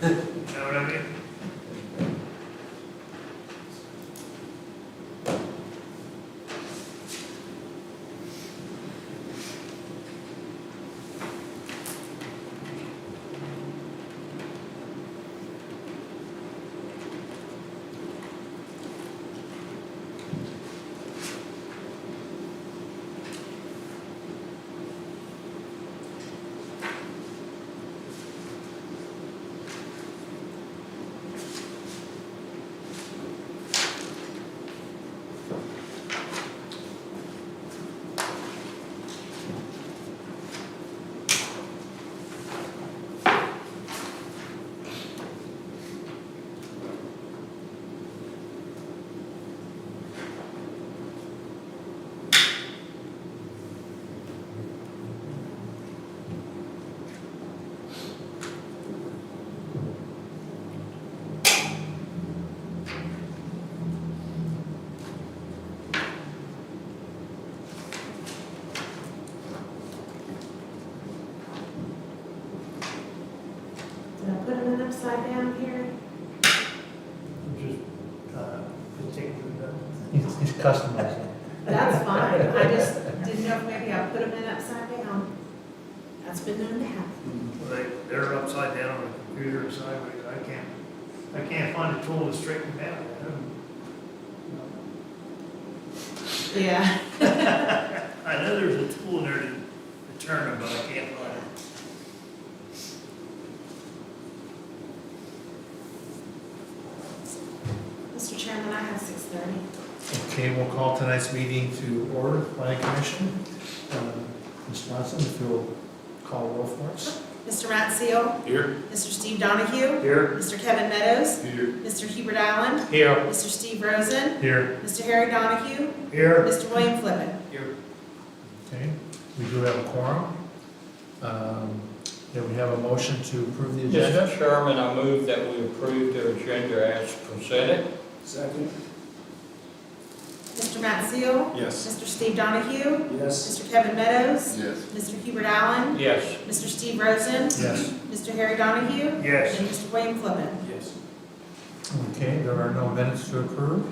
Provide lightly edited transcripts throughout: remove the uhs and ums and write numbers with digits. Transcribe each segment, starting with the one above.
You know what I mean? Did I put them in upside down here? Just take the, He's customizing. That's fine, I just didn't know if maybe I put them in upside down. That's been known to happen. they're upside down on the computer and sideways. I can't find a tool to straighten them out. Yeah. I know there's a tool in there to turn them, but I can't find it. Mr. Chairman, I have 6:30. Okay, we'll call tonight's meeting to order, Planning Commission. Ms. Johnson, if you'll call roll for us. Mr. Matt Seal, Here. Mr. Steve Donahue, Here. Mr. Kevin Meadows, Here. Mr. Hubert Allen, Here. Mr. Steve Rosen, Here. Mr. Harry Donahue, Here. Mr. William Flippen. Here. Okay, we do have a quorum. Then we have a motion to approve the agenda. Mr. Chairman, I move that we approve the agenda as presented. Second. Mr. Matt Seal, Yes. Mr. Steve Donahue, Yes. Mr. Kevin Meadows, Yes. Mr. Hubert Allen, Yes. Mr. Steve Rosen, Yes. Mr. Harry Donahue, Yes. and Mr. William Flippen. Yes. Okay, there are no minutes to approve.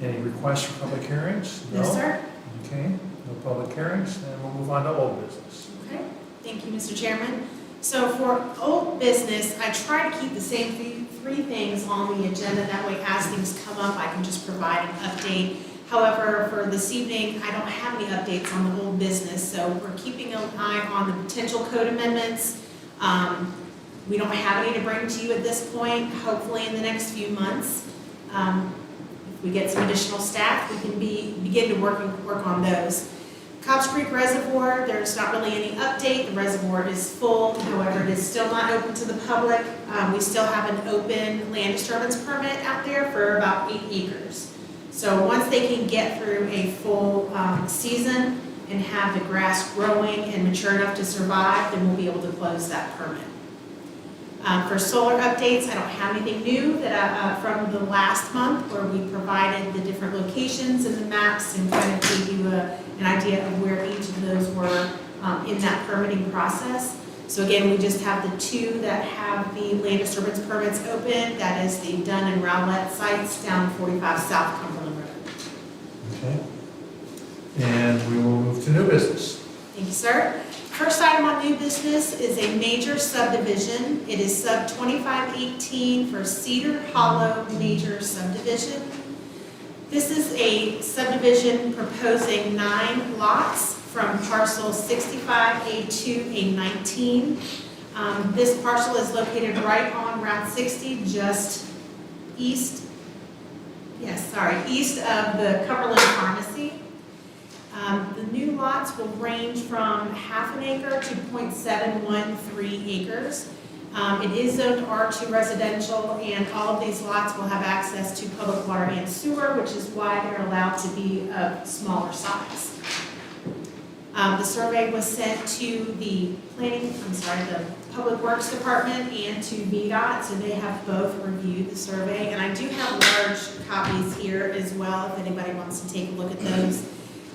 Any requests for public hearings? No, sir. Okay, no public hearings, and we'll move on to old business. Okay, thank you, Mr. Chairman. So for old business, I try to keep the same three things on the agenda. That way, as things come up, I can just provide an update. However, for this evening, I don't have any updates on the old business, so we're keeping an eye on the potential code amendments. We don't have any to bring to you at this point. Hopefully, in the next few months, if we get some additional staff, we can begin to work on those. Cobb's Creek Reservoir, there's not really any update. The reservoir is full, however, it is still not open to the public. We still have an open land disturbance permit out there for about 8 acres. So once they can get through a full season and have the grass growing and mature enough to survive, then we'll be able to close that permit. For solar updates, I don't have anything new that from the last month where we provided the different locations and the maps and kind of gave you an idea of where each of those were in that permitting process. So again, we just have the 2 that have the land disturbance permits open. That is the Dunn and Rowlett sites down 45 South Cumberland Road. Okay. And we will move to new business. Thank you, sir. First item on new business is a major subdivision. It is sub 2518 for Cedar Hollow Major Subdivision. This is a subdivision proposing 9 lots from parcel 65A2A19. This parcel is located right on Route 60, just east of the Cumberland Pharmacy. The new lots will range from ½ an acre to 0.713 acres. It is zoned R2 residential, and all of these lots will have access to public water and sewer, which is why they're allowed to be of smaller size. The survey was sent to the the Public Works Department and to VDOT, so they have both reviewed the survey. And I do have large copies here as well, if anybody wants to take a look at those.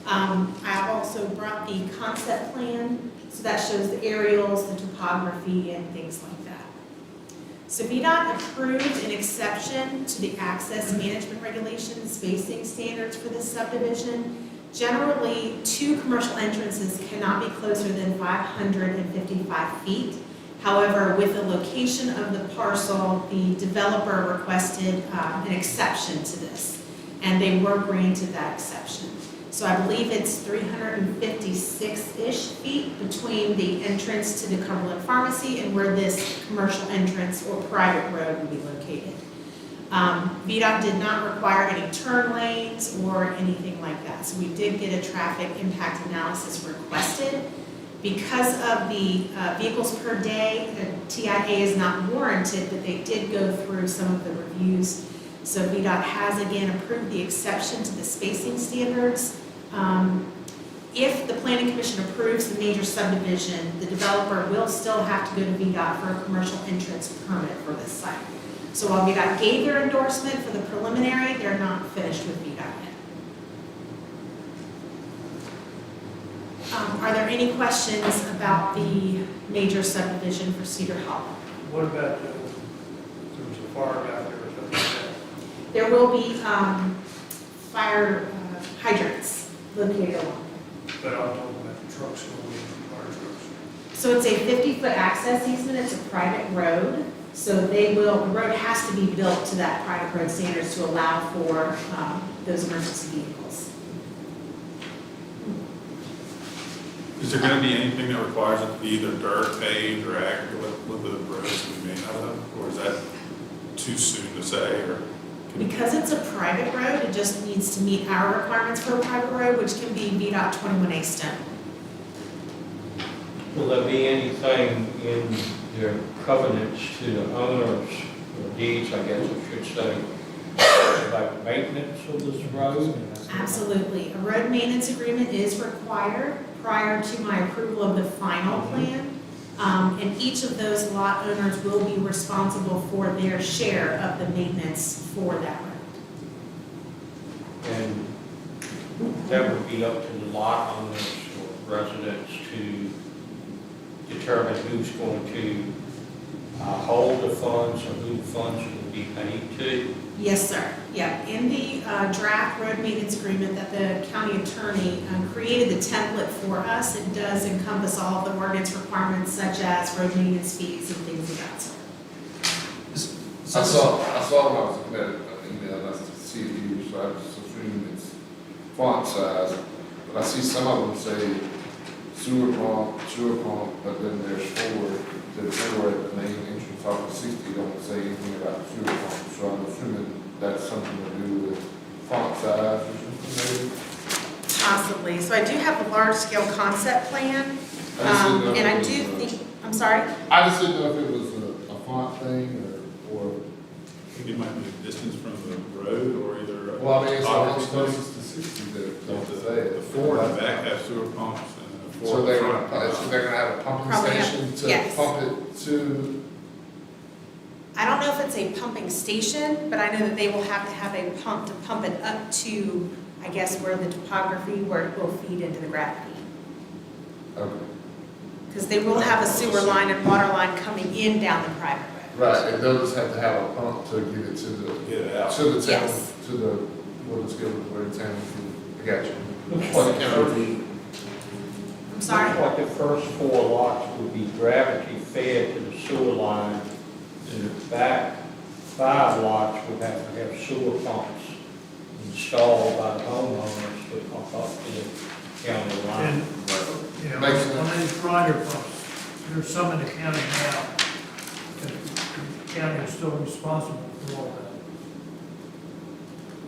I've also brought the concept plan, so that shows the aerials, the topography, and things like that. So VDOT approved an exception to the access management regulations, spacing standards for this subdivision. Generally, 2 commercial entrances cannot be closer than 555 feet. However, with the location of the parcel, the developer requested an exception to this, and they were granted that exception. So I believe it's 356-ish feet between the entrance to the Cumberland Pharmacy and where this commercial entrance or private road would be located. VDOT did not require any turn lanes or anything like that. So we did get a traffic impact analysis requested. Because of the vehicles per day, the TIA is not warranted, but they did go through some of the reviews. So VDOT has again approved the exception to the spacing standards. If the Planning Commission approves the major subdivision, the developer will still have to go to VDOT for a commercial entrance permit for this site. So while VDOT gave their endorsement for the preliminary, they're not finished with VDOT yet. Are there any questions about the major subdivision for Cedar Hollow? What about there's a fire out there or something like that? There will be fire hydrants located along. But I'm talking about the trucks going in, fire trucks. So it's a 50-foot access easement, it's a private road. So the road has to be built to that private road standards to allow for those emergency vehicles. Is there gonna be anything that requires it to be either dirt, paved, or aggregate, what the roads to be made out of? Or is that too soon to say, or? Because it's a private road, it just needs to meet our requirements for a private road, which can be VDOT 21A stone. Will there be anything in their covenants to the owners, or deeds, I guess I should say, about maintenance of this road? Absolutely. A road maintenance agreement is required prior to my approval of the final plan. And each of those lot owners will be responsible for their share of the maintenance for that road. And that would be up to the lot owners or residents to determine who's going to hold the funds or who the funds will be paid to. Yes, sir. Yeah, in the draft road maintenance agreement that the county attorney created the template for us, it does encompass all of the ordinance requirements such as road maintenance fees and things of that sort. I saw when I was looking at an email, I see it here, so I was assuming it's font size, but I see some of them say sewer pump, but then there's 4 at the main entrance off of 60, don't say anything about sewer pump, so I'm assuming that's something to do with font size or something maybe? Possibly. So I do have a large-scale concept plan, and I do think, I'm sorry? I just didn't know if it was a font thing or. I think it might be a distance from the road, or either. Well, I mean, it's always occupancy. closest to 60 that don't say it. The 4 in the back have sewer pumps, and the 4 So in they're the front. gonna have a pumping Probably have- station to yes. pump it to. I don't know if it's a pumping station, but I know that they will have to have a pump to pump it up to, I guess, where the topography, where it will feed into the gravity. Okay. Because they will have a sewer line and water line coming in down the private road. Right, and they'll just have to have a pump to get it to the, Get it out. to the town, Yes. to the, what is good, where the town, I got you. Looks Well, like the the county. I'm sorry? Looks like the first 4 lots would be gravity fed to the sewer line, and the back 5 lots would have to have sewer pumps installed by the homeowners to pump up to the county line. And, you know, Makes sense. one of these grinder pumps, there's some in the county now, and the county is still responsible for all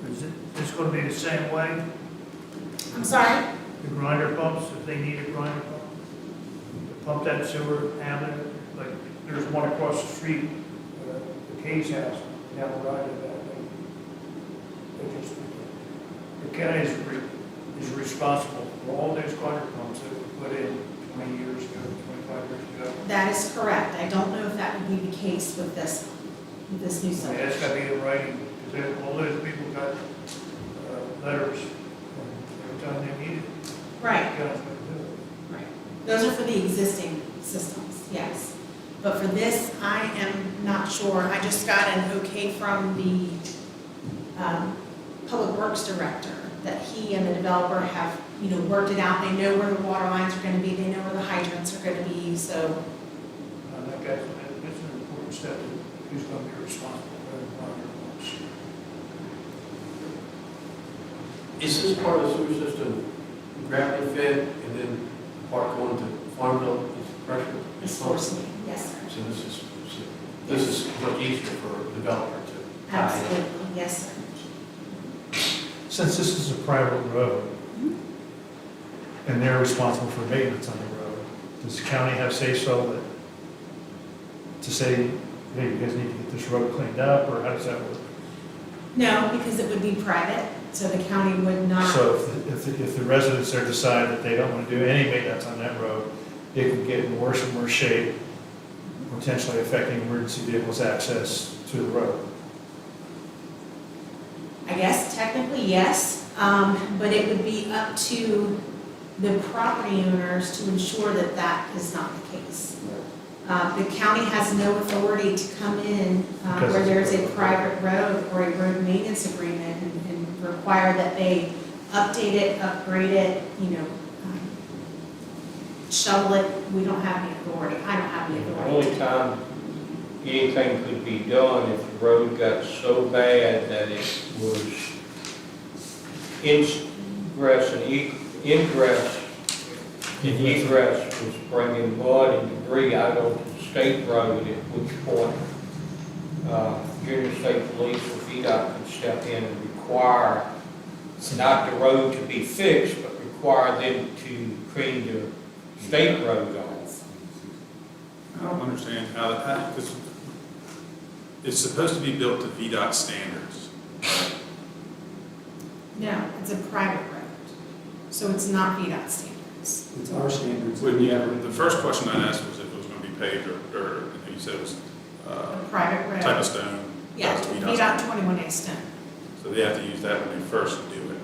that. Is it gonna be the same way, I'm sorry? the grinder pumps, if they need a grinder pump? To pump that sewer, have it, like, there's one across the street, the Kay's house, down the right of that. They just, the county is responsible for all those grinder pumps that were put in 20 years ago, 25 years ago. That is correct. I don't know if that would be the case with this new I mean, that's subdivision. gotta be in writing, because all those people got letters every time they needed it. Right. You guys would do it. Right. Those are for the existing systems, yes. But for this, I am not sure. I just got an okay from the Public Works Director that he and the developer have, worked it out. They know where the water lines are gonna be, they know where the hydrants are gonna be, so, That guy's, it's an important step, who's gonna be responsible for the project. Is this part of the sewer system gravity fed and then part going to Farmville is pressure? it's forcing, yes, sir. So this is much easier for a developer to tie in. Absolutely, yes, sir. Since this is a private road, and they're responsible for maintenance on the road, does the county have say-so that, to say, hey, you guys need to get this road cleaned up, or how does that work? No, because it would be private, so the county would not. So if the residents there decide that they don't want to do any maintenance on that road, it could get in worse and worse shape, potentially affecting emergency vehicles' access to the road. I guess technically, yes, but it would be up to the property owners to ensure that that is not the case. The county has no authority to come in where there's a private road or a road maintenance agreement and require that they update it, upgrade it, shovel it. We don't have the authority. I don't have the The authority. only time anything could be done if the road got so bad that it was ingress and egress was bringing mud and debris out onto the state road, at which point, Junior State Police or VDOT could step in and require not the road to be fixed, but require them to clean the state road off. I don't understand how that, because it's supposed to be built to VDOT standards. No, it's a private road, so it's not VDOT standards. It's our standards. When the first question I asked was if it was going to be paved or I think you said it was A private road. type of stone. Yeah, That's VDOT 21A stone. So they have to use that when they first do it.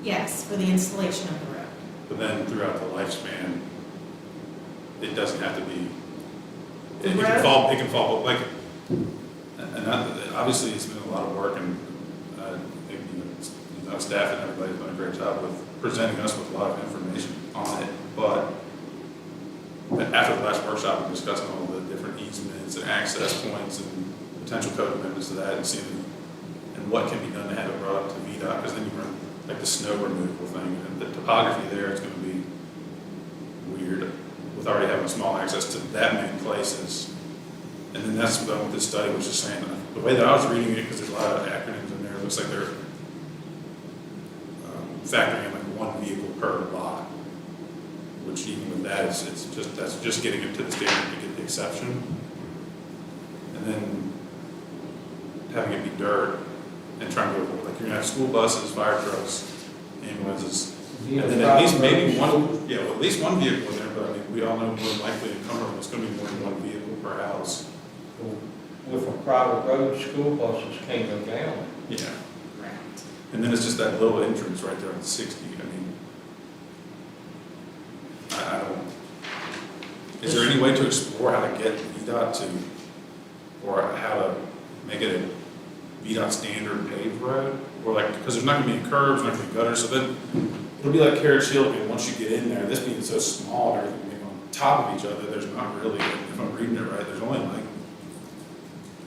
Yes, for the installation of the road. But then throughout the lifespan, it doesn't have to be, The it road? can fall, like, and obviously it's been a lot of work and, staff and everybody's done a great job with presenting us with a lot of information on it, but after the last workshop, we discussed all the different easements and access points and potential code amendments to that and seeing and what can be done to have it brought up to VDOT, because then you run like the snow removal thing, and the topography there is going to be weird with already having small access to that many places. And then that's what this study was just saying. The way that I was reading it, because there's a lot of acronyms in there, it looks like they're factoring in like one vehicle per lot, which even with that, that's just getting it to the standard to get the exception. And then having it be dirt and trying to, like, you're gonna have school buses, fire trucks, ambulances, and then at least maybe one, yeah, well, at least one vehicle in there, but I mean, we all know more than likely in Cumberland, it's gonna be more than one vehicle per house. With a private road, school buses can't go down. Yeah, Correct. and then it's just that little entrance right there on 60, I mean, I don't, is there any way to explore how to get VDOT to, or how to make it a VDOT standard paved road? Or like, because there's not gonna be any curbs, not gonna be gutters, so then it'll be like Carriage Hill, and once you get in there, this being so small and everything being on top of each other, there's not really, if I'm reading it right, there's only like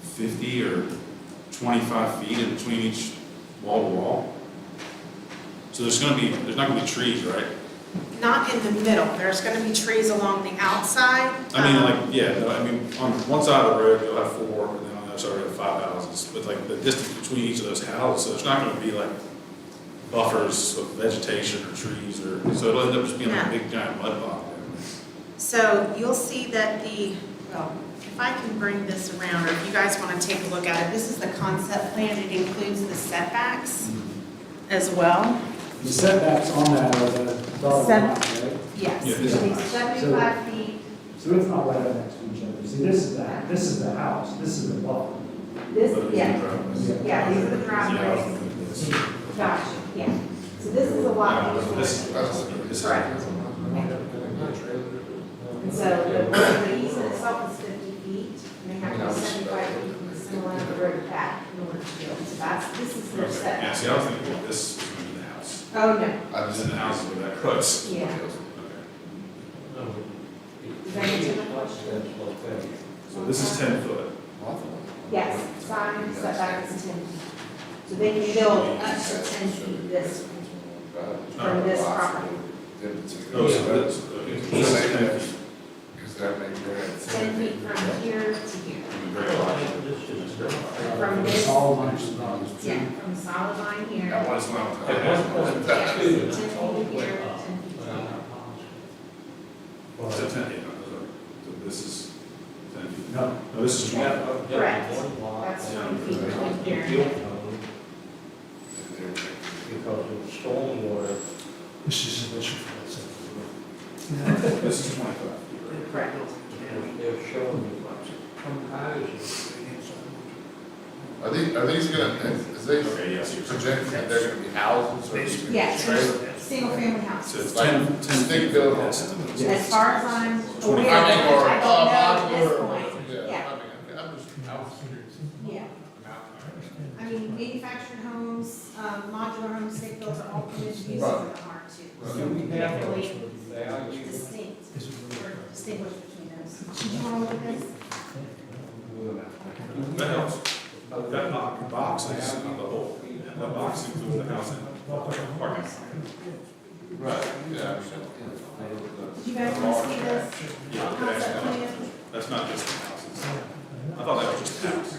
50 or 25 feet in between each wall to wall. So there's not gonna be trees, right? Not in the middle. There's going to be trees along the outside. I mean, like, yeah, no, I mean, on one side of the road, you'll have 4, and then on the other side, you'll have 5 houses. But like, the distance between each of those houses, so there's not gonna be like buffers of vegetation or trees, or, so it'll end up just being like a big giant mud pond. So you'll see that well, if I can bring this around, or if you guys want to take a look at it, this is the concept plan. It includes the setbacks as well. The setbacks on that are the dotted line, right? Yes, Yeah. it'll be 75 feet. So it's not right up next to each other. See, this is the house, this is the buffer. This, Those are the yeah, driveways. yeah, these are the driveways. Yeah. Gotcha, yeah. So this is a lot This easier. is, this is. Correct. And so the easement itself is 50 feet, and they have to be 75 feet from the center line of the road back in order to build. So that's, this is their Okay, yeah, setback. see, I was thinking, well, this is going to be the house. Oh, no, I This just, is the house where that cuts. yeah. Okay. Does that answer the question? That's okay. So this is 10 foot. Yes, side setback is 10 feet. So they can build up to 10 feet this, from this property. Oh, so that's, okay. So this is 10 feet. Because that makes sense. 10 feet from here to here. Very large. From this, All lines of values. yeah, from the solid line here. That one's not. At one point, Yeah, 10 two. feet here, 10 feet here. So 10, yeah, so this is 10 feet. No, No, this is 20. Correct. One lot. That's 20 feet between here. Built on because of stormwater. This is an issue for that. This is 25 feet, right? Correct. They're showing me houses. Are these gonna, is they Okay, yes, you're projecting that they're gonna be houses or? Yes, Trailers? single family So houses. it's Like 10 stick feet. built. Yes. As far as I'm aware, which 25 I don't know at this Modular. point. Yeah, Yeah, I'm just, I was curious. yeah. I mean, manufactured homes, modular homes, stick built are all permitted uses in the R2. So Do we have definitely value? distinct, Is it really- or distinguish between those. Did you want to look at this? That helps. That box is not the whole, that box includes the house and parking lot. Right, yeah. Did you guys want to see this? Yeah, okay, Concept actually, plan? that's not just the houses. I thought that was just the house.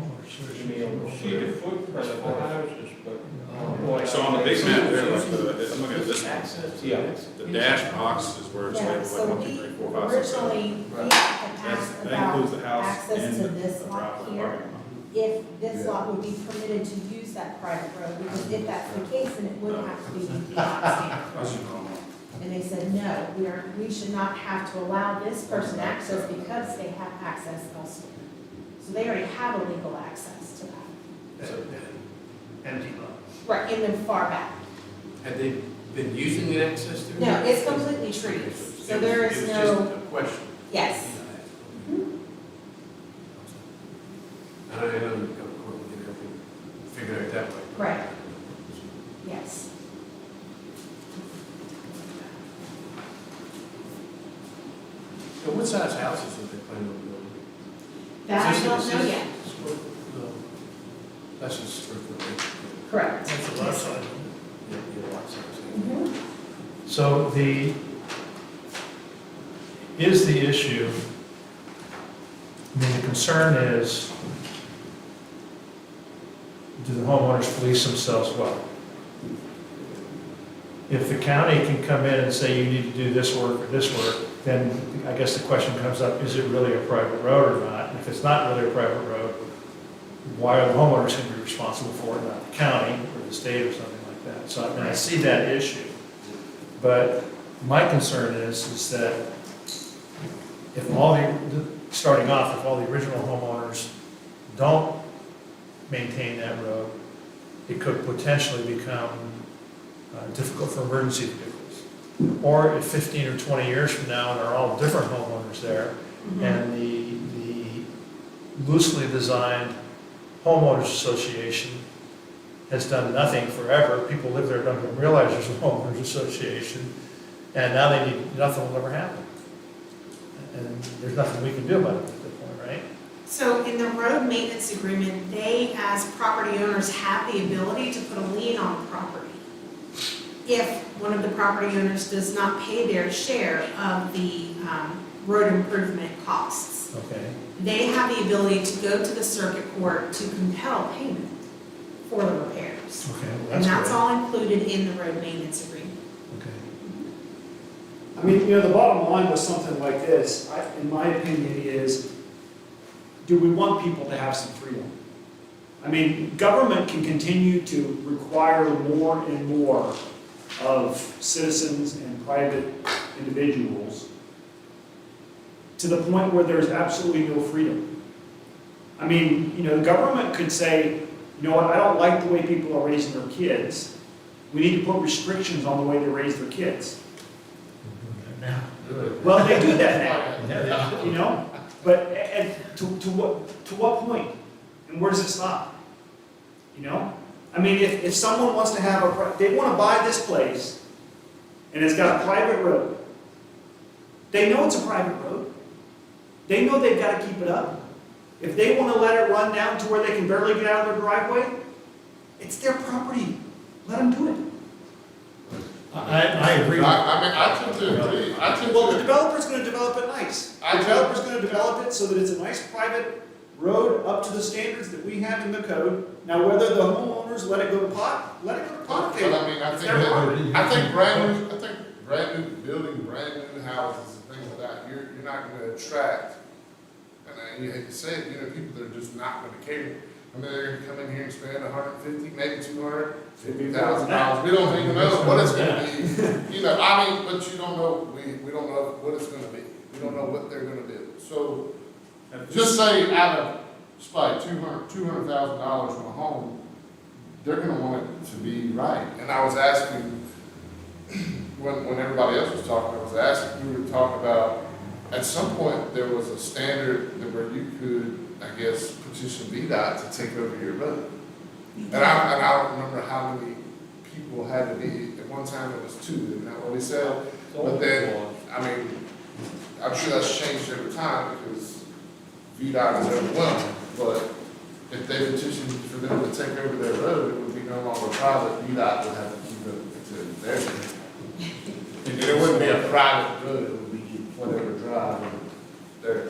See the footprint of the houses, but. So on the big map there, like I'm looking at this one, Yeah. the dash box is where it's Yeah, labeled so like 1, 2, 3, 4, 5, 6, 7. originally, we had asked That about includes the house access and to the this lot driveway here. parking lot. If this lot would be permitted to use that private road, because if that's the case, then it would have to be lot standard. As you know, And they said, no, we should not have to allow this person access because they have access elsewhere. So they already have a legal access to that. Empty lot. Right, in the far back. Had they been using the access to? No, it's completely trees, so there is It was no, just a question. yes. And I know you come to court and get everything figured out that way. Right. Yes. So what size houses are they planning on building? That I Is this- don't is know this- yet. That's just square footage. Correct. That's the left side. Yeah, yeah, lot size. Mhm. So is the issue, I mean, the concern is, do the homeowners police themselves well? If the county can come in and say you need to do this work or this work, then I guess the question comes up, is it really a private road or not? And if it's not really a private road, why are the homeowners going to be responsible for it, not the county or the state or something like that? So I mean, I see that issue. But my concern is that if starting off, if all the original homeowners don't maintain that road, it could potentially become difficult for emergency vehicles. Or if 15 or 20 years from now, and they're all different homeowners there, and the loosely designed homeowners association has done nothing forever, people live there, don't even realize there's a homeowners association, and now they need, nothing will ever happen. And there's nothing we can do about it at that point, right? So in the road maintenance agreement, they, as property owners, have the ability to put a lien on the property if one of the property owners does not pay their share of the road improvement costs. Okay, They have the ability to go to the circuit court to compel payment for the repairs. okay, well, And that's that's good. all included in the road maintenance agreement. Okay. I mean, the bottom line with something like this, in my opinion, is, do we want people to have some freedom? I mean, government can continue to require more and more of citizens and private individuals to the point where there's absolutely no freedom. I mean, the government could say, you know what, I don't like the way people are raising their kids. We need to put restrictions on the way they raise their kids. Now. Well, they do that Yeah, they now, you know? But, and to what point? And where does it stop? You know? I mean, if someone wants to have they want to buy this place, and it's got a private road. They know it's a private road. They know they've got to keep it up. If they want to let it run down to where they can barely get out of their driveway, it's their property. Let them do it. I agree. I mean, I tend to agree. I tend Well, the to, developer's going to develop it nice. The developer's going to develop it so that it's a nice private road up to the standards that we have in the code. Now, whether the homeowners let it go to pot, let it go to pot. but I mean, I It's think their that, property. I think brand new building, brand new houses and things like that, you're not gonna attract, and you hate to say it, you know, people that are just not gonna care. I mean, they're gonna come in here and spend $150, maybe $250,000. We don't even know what it's gonna be. You know, I mean, but you don't know, we don't know what it's gonna be. We don't know what they're gonna do. So, just say out of, like, $200,000 from a home, they're gonna want it to be right. And I was asking, when everybody else was talking, I was asking, we were talking about, at some point, there was a standard that where you could, I guess, petition VDOT to take over your road. And I don't remember how many people had to be, at one time it was 2, isn't that what we said? But then, I mean, I'm sure that's changed every time because VDOT is overwhelmed, but if they petitioned for them to take over their road, it would be no longer private, VDOT would have to keep it to their road. And it wouldn't be a private road, it would be whatever drive and there.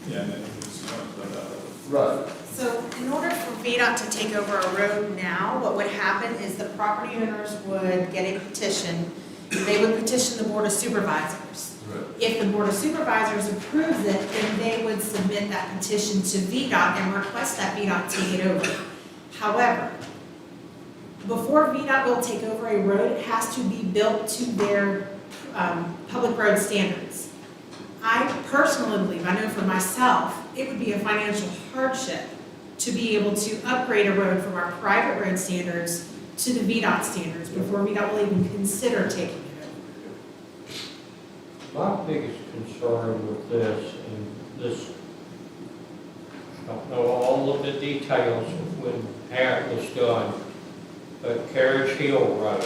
Yeah, and then it's not that. Right. So in order for VDOT to take over a road now, what would happen is the property owners would get a petition. They would petition the Board of Supervisors. Right. If the Board of Supervisors approves it, then they would submit that petition to VDOT and request that VDOT take it over. However, before VDOT will take over a road, it has to be built to their public road standards. I personally believe, I know for myself, it would be a financial hardship to be able to upgrade a road from our private road standards to the VDOT standards before VDOT will even consider taking it over. My biggest concern with this, and this, I don't know all of the details of when how it was done, but Carriage Hill Road.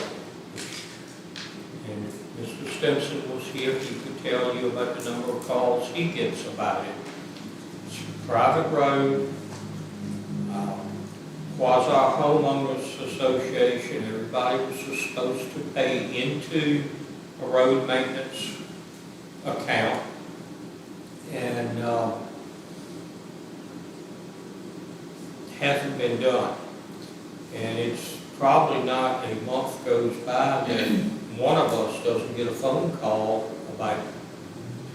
And if Mr. Stimson was here, he could tell you about the number of calls he gets about it. It's a private road, quasi homeowners association, everybody was supposed to pay into a road maintenance account. And hasn't been done. And it's probably not a month goes by that one of us doesn't get a phone call about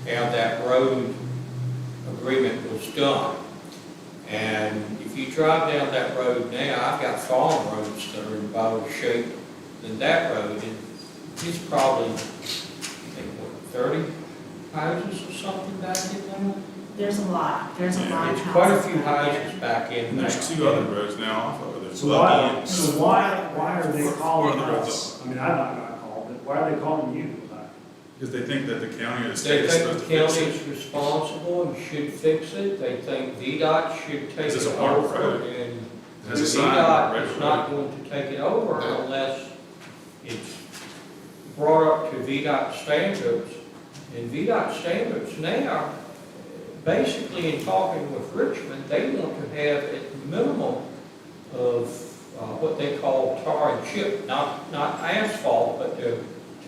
how that road agreement was done. And if you drive down that road now, I've got farm roads that are in better shape than that road. And it's probably, I think, what, 30 houses or something back in there? There's a lot of It's houses. quite a few houses back in And there. there's 2 other roads now off of it. There's So Lucky why are they Or calling the roads us? I mean, I'm not gonna call, but why are they calling you? because they think that the county or the They state is think supposed the to fix county it. is responsible and should fix it. They think VDOT should take Is this it a park over. road? And Has a sign, VDOT red is not road. going to take it over Yeah. unless it's brought up to VDOT standards. And VDOT standards now, basically in talking with Richmond, they want to have a minimum of what they call tar and chip, not asphalt, but the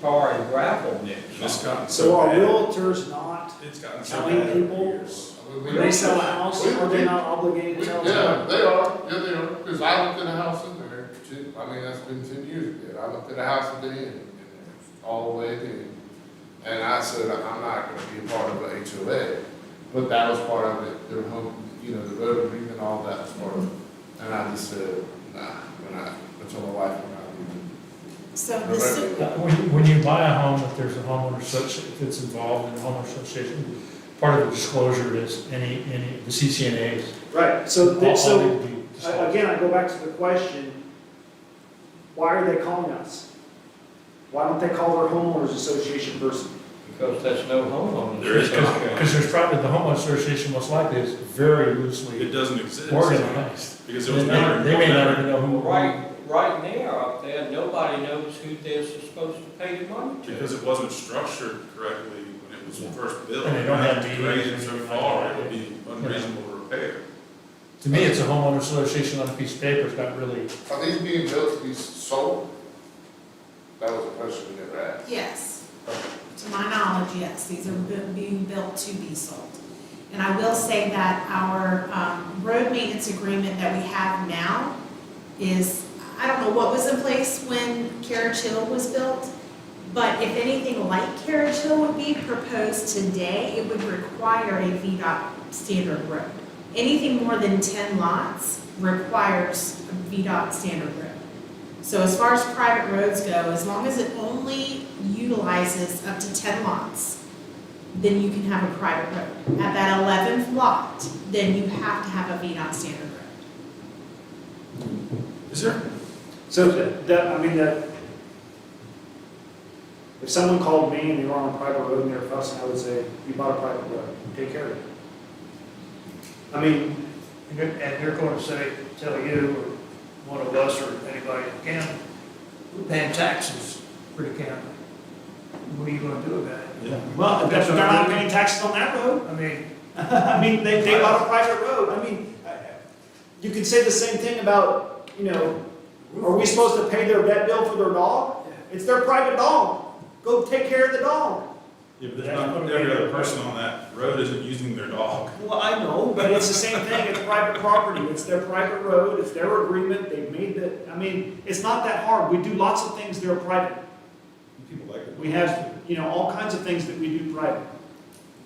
tar and gravel mix. It's gotten So are bad. realtors not, It's gotten so telling bad over people- years. when they sell a house, are they not obligated to tell Yeah, them? they are, because I looked at a house in there, I mean, that's been 10 years ago, I looked at a house at the end, all the way at the end. And I said, I'm not gonna be a part of the HOA, but that was part of it, their home, you know, the road agreement, all that was part of it. And I just said, nah, I told my wife, we're not even. So the su- When you buy a home, if there's a homeowner association that's involved in the homeowner association, part of the disclosure is any the CCNAs. Right, so, all so, need to be Again, I go back to the question, why are they calling us? Why don't they call their homeowners association person? Because that's no homeowner. There is Because there's probably, the homeowner association most likely is very It loosely doesn't exist. organized. Because it was They never. may not even know who. Right now up there, nobody knows who they're supposed to pay the money to. Because it wasn't structured correctly when it was first built. And they don't have It's meetings or graded so anything like far, that. it would be unreasonable to repair. To me, it's a homeowner association on a piece of paper, it's not really, Are these being built to be sold? That was a question we never asked. Yes. To my knowledge, yes, these are being built to be sold. And I will say that our road maintenance agreement that we have now is, I don't know what was in place when Carriage Hill was built, but if anything like Carriage Hill would be proposed today, it would require a VDOT standard road. Anything more than 10 lots requires a VDOT standard road. So as far as private roads go, as long as it only utilizes up to 10 lots, then you can have a private road. At that 11th lot, then you have to have a VDOT standard road. Is there, So if someone called me and they were on a private road and they were fussing, I would say, you bought a private road, take care of it. I mean, And they're going to say, tell you, or one of us, or anybody in the county, we're paying taxes for the county. What are you going to do about it? yeah. well, if they're not paying taxes on that road. I mean, I mean, they bought a private road. I mean, you could say the same thing about, are we supposed to pay their vet bill for their dog? It's their private dog. Go take care of the dog. Yeah, but there's not, every other person on that road isn't using their dog. Well, I know, but it's the same thing. It's private property. It's their private road. It's their agreement. They've made the, I mean, it's not that hard. We do lots of things that are private. People like it. We have, all kinds of things that we do private.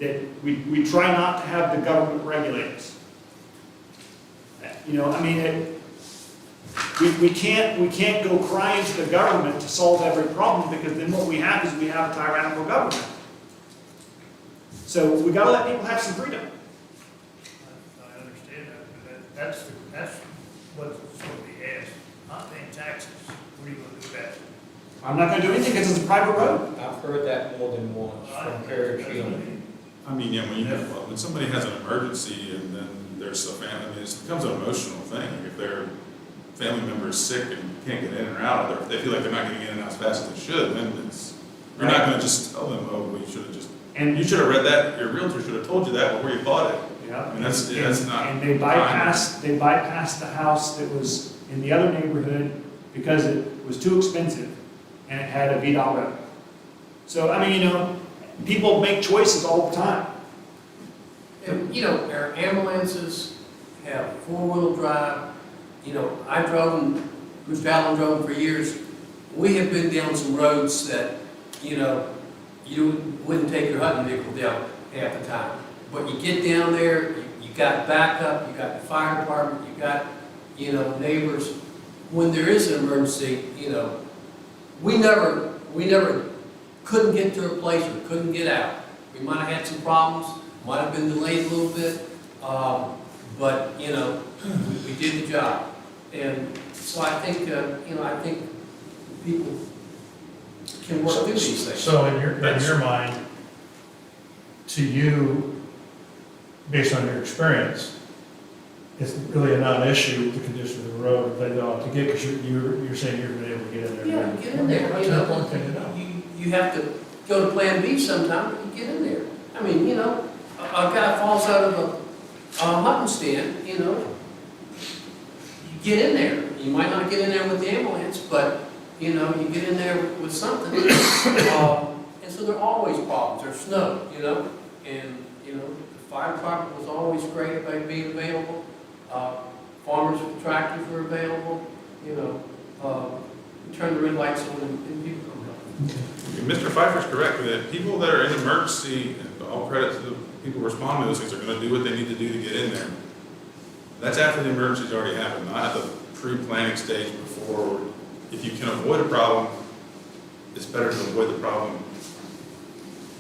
That we try not to have the government regulate us. I mean, we can't go crying to the government to solve every problem, because then what we have is we have a tyrannical government. So we gotta let people have some freedom. I understand that, but that's what's going to be asked, not paying taxes. What are you going to do about it? I'm not gonna do anything because it's a private road. I've heard that more than once from Carriage Hill. I mean, yeah, when somebody has an emergency and then there's a family, I mean, it becomes an emotional thing. If their family member is sick and can't get in or out, or if they feel like they're not getting in and out as fast as they should, then you're not gonna just tell them, oh, well, you should have just, And you should have read that, your realtor should have told you that before you bought it. yeah, I mean, that's not. and they bypassed the house that was in the other neighborhood because it was too expensive and it had a VDOT road. So, I mean, people make choices all the time. And, our ambulances have four-wheel drive. I've driven, Mr. Allen drove for years. We have been down some roads that, you wouldn't take your hunting vehicle down half the time. But you get down there, you got backup, you got the fire department, you got, neighbors. When there is an emergency, we never couldn't get to a place or couldn't get out. We might have had some problems, might have been delayed a little bit, but, we did the job. And so I think, I think people can work through these things. So in your mind, to you, based on your experience, it's really a non-issue, the condition of the road, they don't have to get, because you're saying you're gonna be able to get in there. Yeah, get in there, That's an important thing to know. You have to go to Plan B sometime, but you get in there. I mean, a guy falls out of a hunting stand, you get in there. You might not get in there with the ambulance, but, you get in there with something. And so there are always problems. There's snow, and, the fire department was always great about being available. Farmers with tractors were available, turn the red lights on and people come help. Mr. Pfeiffer's correct, that people that are in emergency, and all credit to the people responding to those things, are gonna do what they need to do to get in there. That's after the emergency's already happened, not at the pre-planning stage before. If you can avoid a problem, it's better to avoid the problem.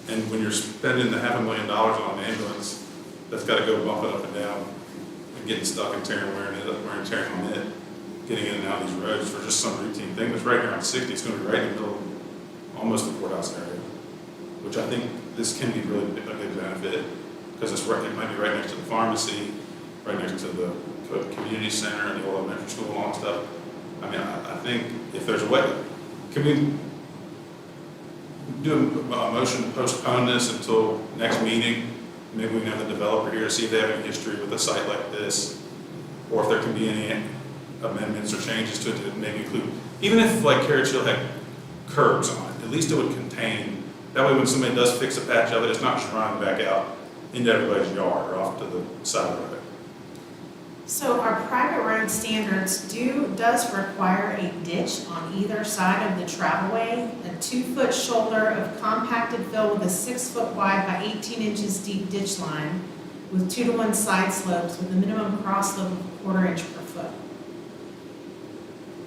And when you're spending the $500,000 on an ambulance, that's gotta go bumping up and down. getting stuck and tearing, wearing and tearing on it, getting in and out of these roads for just some routine thing. It's right here on 60, it's gonna be right in the middle of almost the courthouse area, which I think this can be really a good benefit, because it's right, it might be right next to the pharmacy, right next to the community center and the old elementary school and all that stuff. I mean, I think if there's a way, can we do a motion to postpone this until next meeting? Maybe we can have the developer here to see if they have any history with a site like this, or if there can be any amendments or changes to it to maybe include, even if like Carriage Hill had curbs on it, at least it would contain, that way when somebody does fix a patch of it, it's not just running back out into everybody's yard or off to the side of the road. So our private road standards does require a ditch on either side of the travelway, a 2-foot shoulder of compacted fill with a 6-foot wide by 18 inches deep ditch line with 2-to-1 side slopes with a minimum cross slope of a 1/4 inch per foot.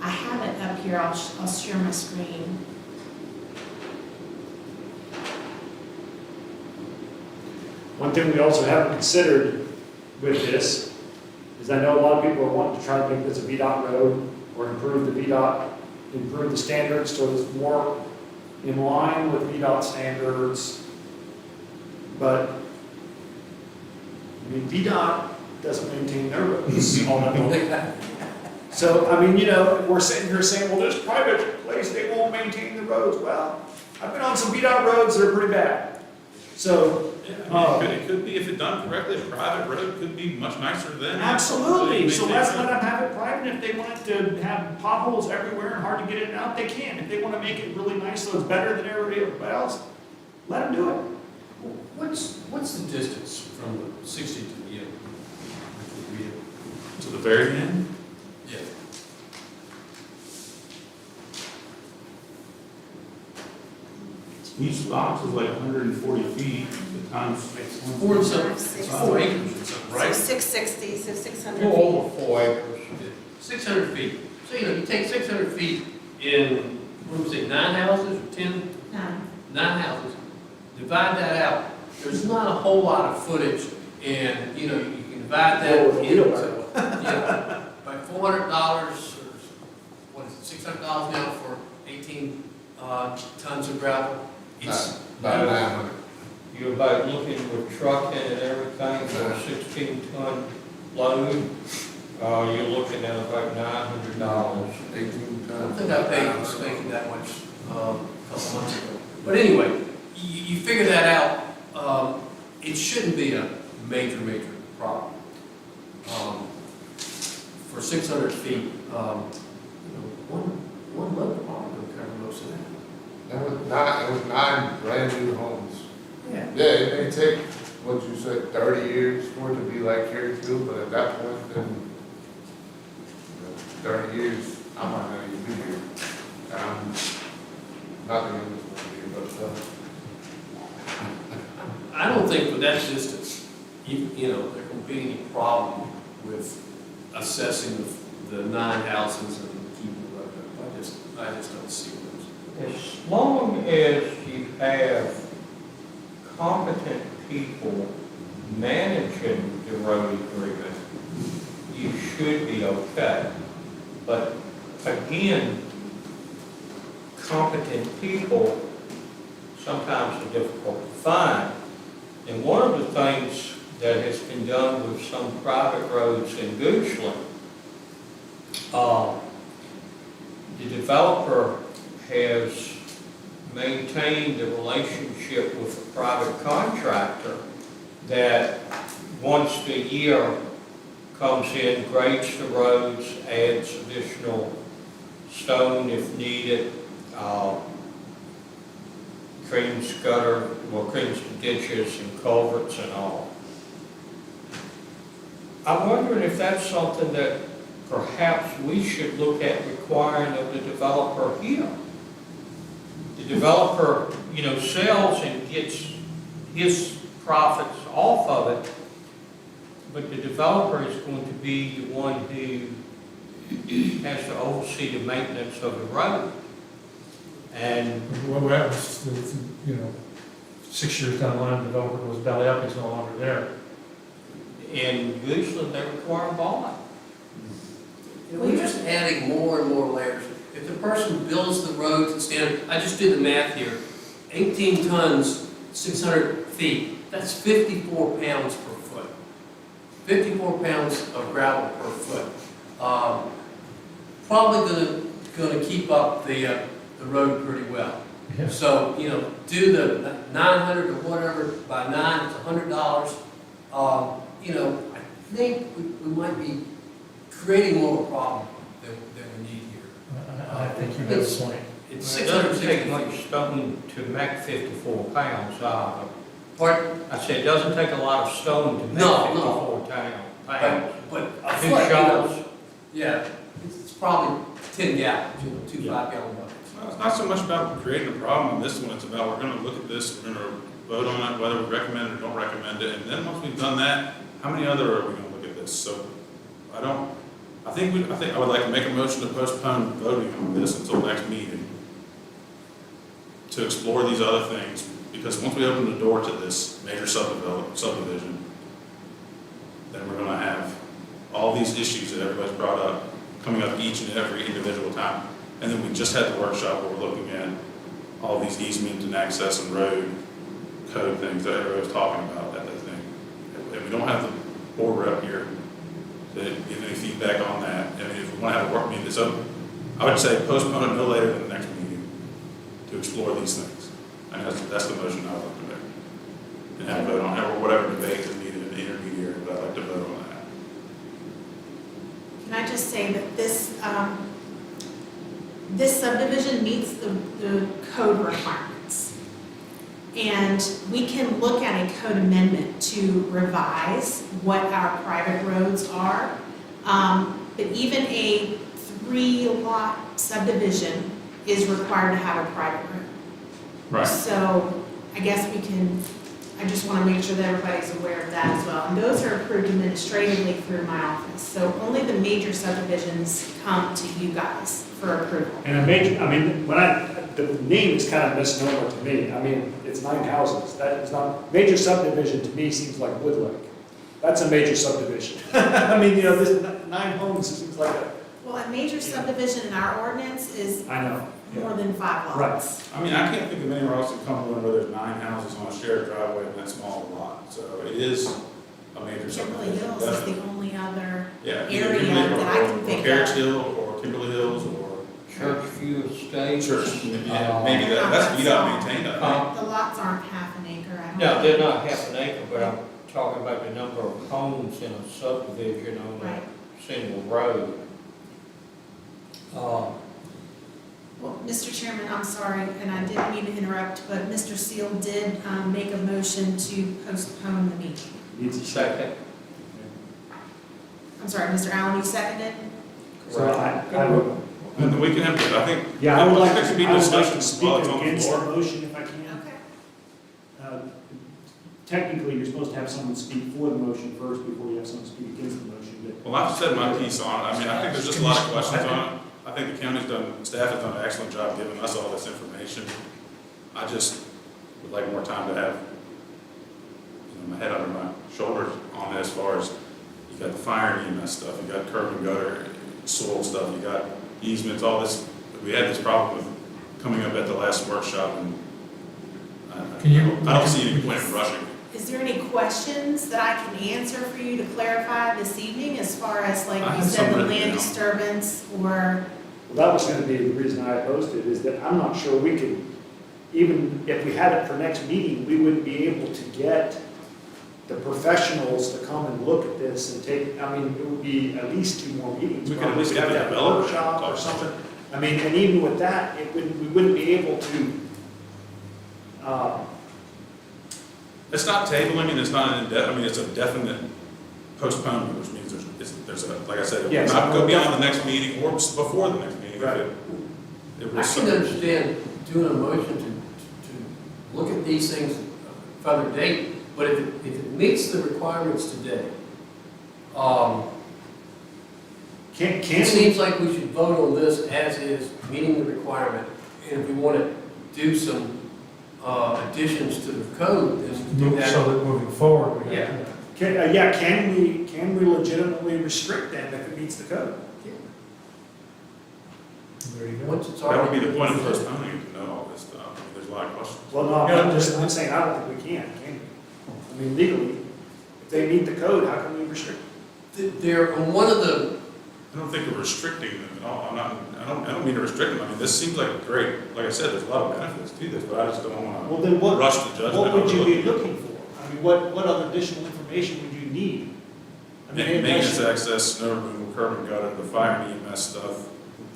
I have it up here, I'll share my screen. One thing we also haven't considered with this is I know a lot of people are wanting to try to make this a VDOT road or improve the VDOT, improve the standards so it's more in line with VDOT standards. But, I mean, VDOT doesn't maintain their roads all that long. So, I mean, you know, we're sitting here saying, well, this private place, they won't maintain the roads. Well, I've been on some VDOT roads that are pretty bad. So, It could be, if it's done correctly, a private road could be much nicer than. absolutely, so let's let maintain them have it private. If they want it to have potholes everywhere and hard to get in and out, they can. If they want to make it really nice so it's better than everybody else, let them do it. What's the distance from the 60 to the end? To the very end? Yeah. Each box is like 140 feet, the times. 4 acres or something, right? 660, so 600 A little over 4 acres. 600 feet. So, you take 600 feet in, what was it, 9 houses or 10? 9 houses. Divide that out. There's not a whole lot of footage, and, you can divide that into, by $400, or what is it, $600 now for 18 tons of gravel? It's About 900. You're about looking with trucking and everything for a 16-ton load, you're looking at about $900. 18 I don't tons. think I paid for making that much a couple months ago. But anyway, you figure that out, it shouldn't be a major problem. For 600 feet, one load probably would cover most of that. It was 9 brand new homes. Yeah. Yeah, it may take, what you said, 30 years for it to be like Carriage Hill, but at that point, then, 30 years, I might not even be here. Not the youngest one here, but, I don't think with that distance, there will be any problem with assessing the 9 houses and keeping the road up. I just don't see those. As long as you have competent people managing the road agreement, you should be okay. But again, competent people sometimes are difficult to find. And one of the things that has been done with some private roads in Goochland, the developer has maintained a relationship with a private contractor that once a year comes in, grades the roads, adds additional stone if needed, creams creams the ditches and culverts and all. I'm wondering if that's something that perhaps we should look at requiring of the developer here. The developer, sells and gets his profits off of it, but the developer is going to be the one who has to oversee the maintenance of the road. And What happens, 6 years down the line, the developer goes belly up, he's no longer there. in Goochland, they require a bond. We're just adding more and more layers. If the person builds the road to standard, I just did the math here, 18 tons, 600 feet, that's 54 pounds per foot. 54 pounds of gravel per foot. Probably gonna keep up the road pretty well. Yeah. So, do the 900 or whatever by 9, it's $100. I think we might be creating more of a problem than we need here. I think you have a point. It's It doesn't take 660 much feet. stone to make 54 pounds. Pardon? I said, it doesn't take a lot of stone to make No, 54 pounds. But a Two foot, shovels. yeah, it's probably 10 gallons, 2 5-gallon buckets. Well, it's not so much about creating a problem on this one, it's about we're gonna look at this, we're gonna vote on it, whether we recommend it or don't recommend it, and then once we've done that, how many other are we gonna look at this? So, I think I would like to make a motion to postpone voting on this until next meeting to explore these other things, because once we open the door to this major subdivision, then we're gonna have all these issues that everybody's brought up, coming up each and every individual time. And then we just had the workshop where we're looking at all these easement and access and road code things that everybody was talking about at that thing. And we don't have the board rep here to give any feedback on that. I mean, if we want to have a work meeting, so I would say postpone it no later than the next meeting to explore these things. And that's the motion I would like to make. And have a vote on it, or whatever debate is needed in the intermediary, but I'd like to vote on that. Can I just say that this subdivision meets the code requirements. And we can look at a code amendment to revise what our private roads are. But even a 3-lot subdivision is required to have a private road. So I guess I just want to make sure that everybody's aware of that as well. And those are approved administratively through my office. So only the major subdivisions come to you guys for approval. And the name is kind of misnomer to me. I mean, it's 9 houses. That is not, major subdivision to me seems like Woodlake. That's a major subdivision. I mean, this 9 homes seems like a, Well, a major subdivision in our ordinance is I know. more than 5 lots. I mean, I can't think of anywhere else in Cumberland where there's 9 houses on a shared driveway in that small lot. So it is a major Kimberly subdivision. Hills is the only other Yeah, area either Kimberly that I can think Carriage of. Hill or Kimberly Hills or Churchview Estates. Church. Yeah, maybe that's VDOT maintained, I think. The lots aren't half an acre, I don't No, think. they're not half an acre, but I'm talking about the number of homes in a subdivision on Right. a single road. Well, Mr. Chairman, I'm sorry, and I didn't mean to interrupt, but Mr. Seal did make a motion to postpone the meeting. Needs a Second. I'm sorry, Mr. Allen, you seconded? So I would, And then we can have, I think. yeah, I would like there should be to discussion speak while it's on the against the floor. motion if I can. Okay. Technically, you're supposed to have someone speak for the motion first before you have someone speak against the motion, but Well, I've said my piece on it. I mean, I think there's just a lot of questions on it. I think the county's staff has done an excellent job giving us all this information. I just would like more time to have, my head under my shoulders on it as far as, you got the fire and EMS stuff, you got curb and gutter, soil stuff, you got easements, all this. We had this problem with coming up at the last workshop, and I don't see any point in rushing. Is there any questions that I can answer for you to clarify this evening as far as, like I you have said, some the written land down. disturbance or? well, that was gonna be the reason I opposed it, is that I'm not sure we could, even if we had it for next meeting, we wouldn't be able to get the professionals to come and look at this and take, I mean, it would be at least 2 more meetings. We could at least probably. get We'd have the to have a developer workshop talk or to something. I mean, and even with that, we wouldn't be able to, It's not tabling and it's not an indefinite, I mean, it's a definite postponement, which means there's a, like I said, it will Yes, not go I'm- beyond the next meeting or before the next meeting. Right. It I was can understand doing a motion to look at these things at a further date, but if it meets the requirements today, can it we? seems like we should vote on this as is, meeting the requirement. And if we want to do some additions to the code, then do that. So that moving forward, we Yeah. have. Can we legitimately restrict them if it meets the code? There you go. Once it's That would already. be the point of postponing it, to know all this stuff. I mean, there's a lot of questions. Well, no, I'm saying, I don't think we can we? I mean, legally, if they meet the code, how can we restrict them? There, on one of the, I don't think we're restricting them at all. I don't mean to restrict them. I mean, this seems like great, like I said, there's a lot of benefits to this, but I just don't Well, want then to what, rush the judgment. what would you be overlook it. looking for? I mean, what other additional information would you need? I mean, Maintenance, unless- access, snow removal, curb and gutter, the fire and EMS stuff,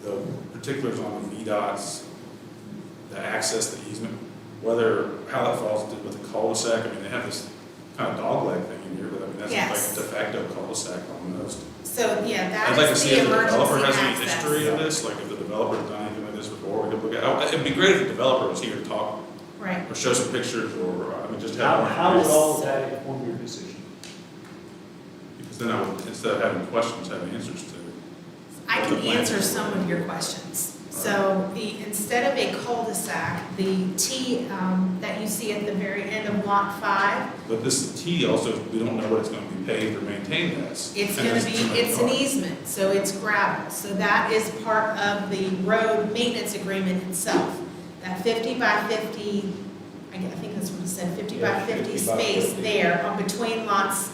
the particulars on the VDOTs, the access, the easement, how that falls with the cul-de-sac. I mean, they have this kind of dogleg thing in here, but I mean, that's Yes. like de facto cul-de-sac almost. So, yeah, I'd like that to is see the if the developer emergency has any history access. of this, like if the developer's done anything like this before, we could look at, it'd be great if the developer was here to talk, Right. or show some pictures, or, I mean, just have more. How would all of that inform your decision? Because then I would, instead of having questions, have answers to. I what can the plan answer is. some of your questions. So instead of a cul-de-sac, the T that you see at the very end of lot 5, But this T also, we don't know what it's gonna be paved or maintained as. it's And gonna that's be, too much it's an yard. easement, so it's gravel. So that is part of the road maintenance agreement itself. That 50 by 50, I think that's what it said, 50 by Yeah, 50 50 by space 50. there on between lots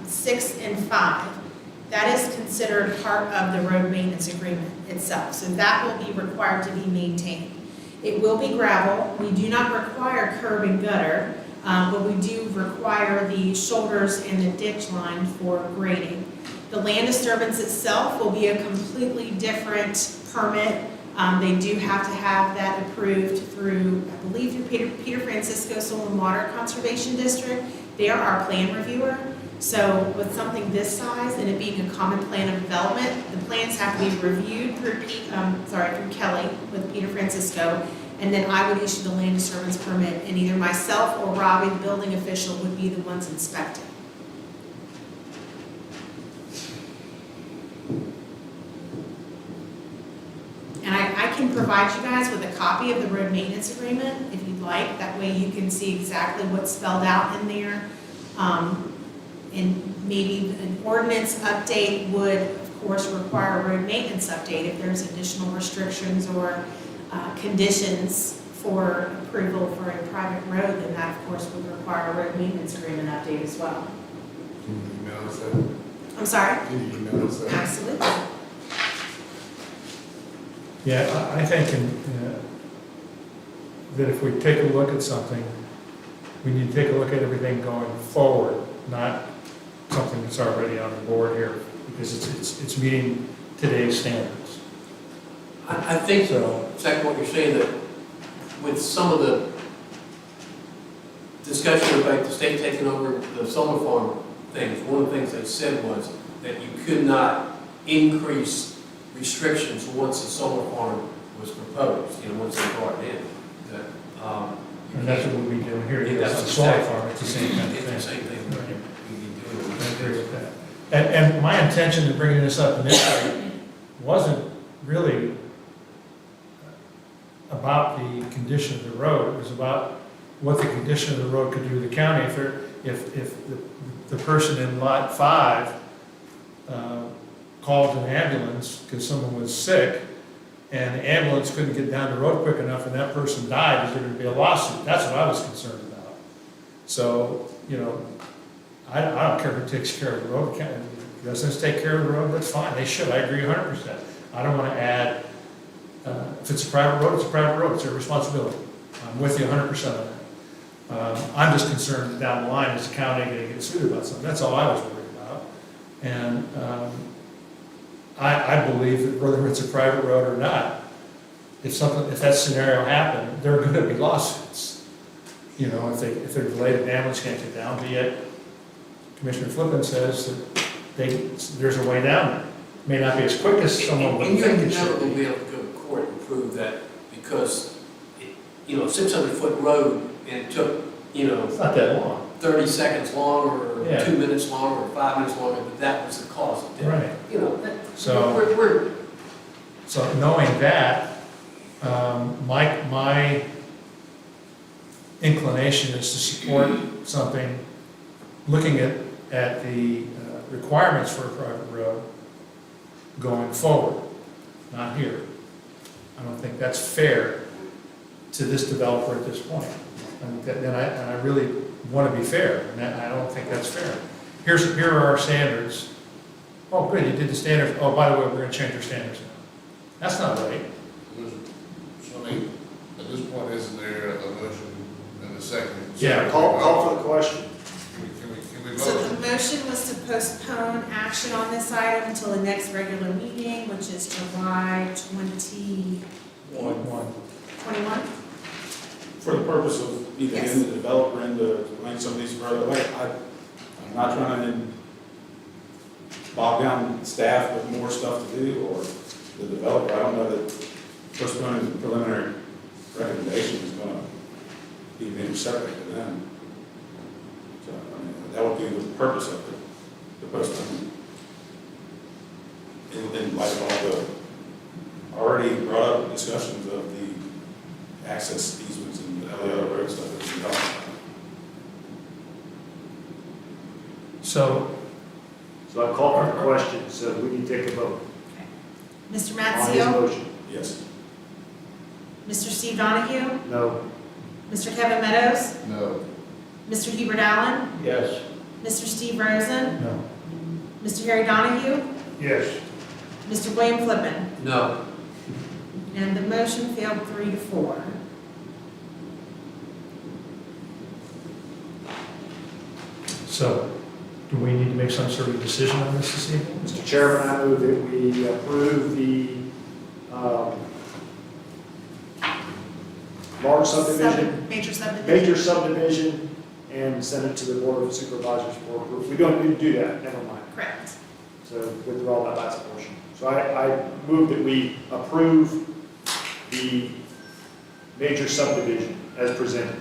6 and 5. That is considered part of the road maintenance agreement itself. So that will be required to be maintained. It will be gravel. We do not require curb and gutter, but we do require the shoulders and the ditch line for grading. The land disturbance itself will be a completely different permit. They do have to have that approved through, I believe, through Peter Francisco Soil and Water Conservation District. They are our plan reviewer. So with something this size and it being a common plan of development, the plans have to be reviewed through through Kelly with Peter Francisco, and then I would issue the land disturbance permit, and either myself or Robbie, the building official, would be the ones inspecting. And I can provide you guys with a copy of the road maintenance agreement if you'd like. That way you can see exactly what's spelled out in there. And maybe an ordinance update would, of course, require a road maintenance update if there's additional restrictions or conditions for approval for a private road, then that, of course, would require a road maintenance agreement update as well. Can you email us that? I'm sorry? Can you email us that? Absolutely. Yeah, I think that if we take a look at something, we need to take a look at everything going forward, not something that's already on the board here, because it's meeting today's standards. I think, So- exactly what you're saying, that with some of the discussion about the state taking over the solar farm things, one of the things they said was that you could not increase restrictions once a solar farm was proposed, once they brought it in. That, you And that's can't- what we'll be doing here. Yeah, It's that's a solar exactly- farm, it's the same kind of It's thing. the same thing that you'd be doing. I agree with that. And my intention in bringing this up initially wasn't really about the condition of the road. It was about what the condition of the road could do to the county. If the person in lot 5 called an ambulance because someone was sick, and the ambulance couldn't get down the road quick enough and that person died, is there going to be a lawsuit? That's what I was concerned about. So, I don't care who takes care of the road. Residents take care of the road, that's fine, they should, I agree 100%. I don't want to add, if it's a private road, it's a private road, it's their responsibility. I'm with you 100% on that. I'm just concerned that down the line, is the county going to get sued about something? That's all I was worried about. And I believe that whether it's a private road or not, if that scenario happened, there are going to be lawsuits. If they're delayed, an ambulance can't get down, but yet Commissioner Flippin says that there's a way down there. May not be as quick as someone would And think you're it never should going to be. be able to go to court and prove that because, a 600-foot road, and it took, It's not that long. 30 seconds longer, or Yeah. 2 minutes longer, or 5 minutes longer, but that was the cause of death. Right. That- So- we're So knowing that, my inclination is to support something, looking at at the requirements for a private road going forward, not here. I don't think that's fair to this developer at this point. And I really want to be fair, and I don't think that's fair. Here are our standards. Oh, good, you did the standards. Oh, by the way, we're going to change our standards now. That's not right. So I mean, at this point, isn't there a motion and a second? Yeah, Call for the question. Can we So vote? the motion was to postpone action on this item until the next regular meeting, which is July 21. For the purpose of either Yes. getting the developer in to link some of these further away, I'm not trying to bog down staff with more stuff to do, or the developer. I don't know that postponing the preliminary recommendation is gonna be intercepted to them. So, I mean, that would be the purpose of the postponement. In light of all the already brought up discussions of the access easements and all the other road stuff that's been talked about. so, So I call for the question, so we need to take a vote Mr. on his Mazzio, motion. Yes. Mr. Steve Donahue, No. Mr. Kevin Meadows, No. Mr. Hubert Allen, Yes. Mr. Steve Rosen, no. Mr. Harry Donahue, Yes. Mr. William Flippin. No. And the motion failed 3-4. So, do we need to make some sort of decision on this evening? Mr. Chairman, I move that we approve the large subdivision, Major subdivision. major subdivision, and send it to the Board of Supervisors for approval. We don't need to do that, never mind. Correct. So withdraw that last portion. So I move that we approve the major subdivision as presented.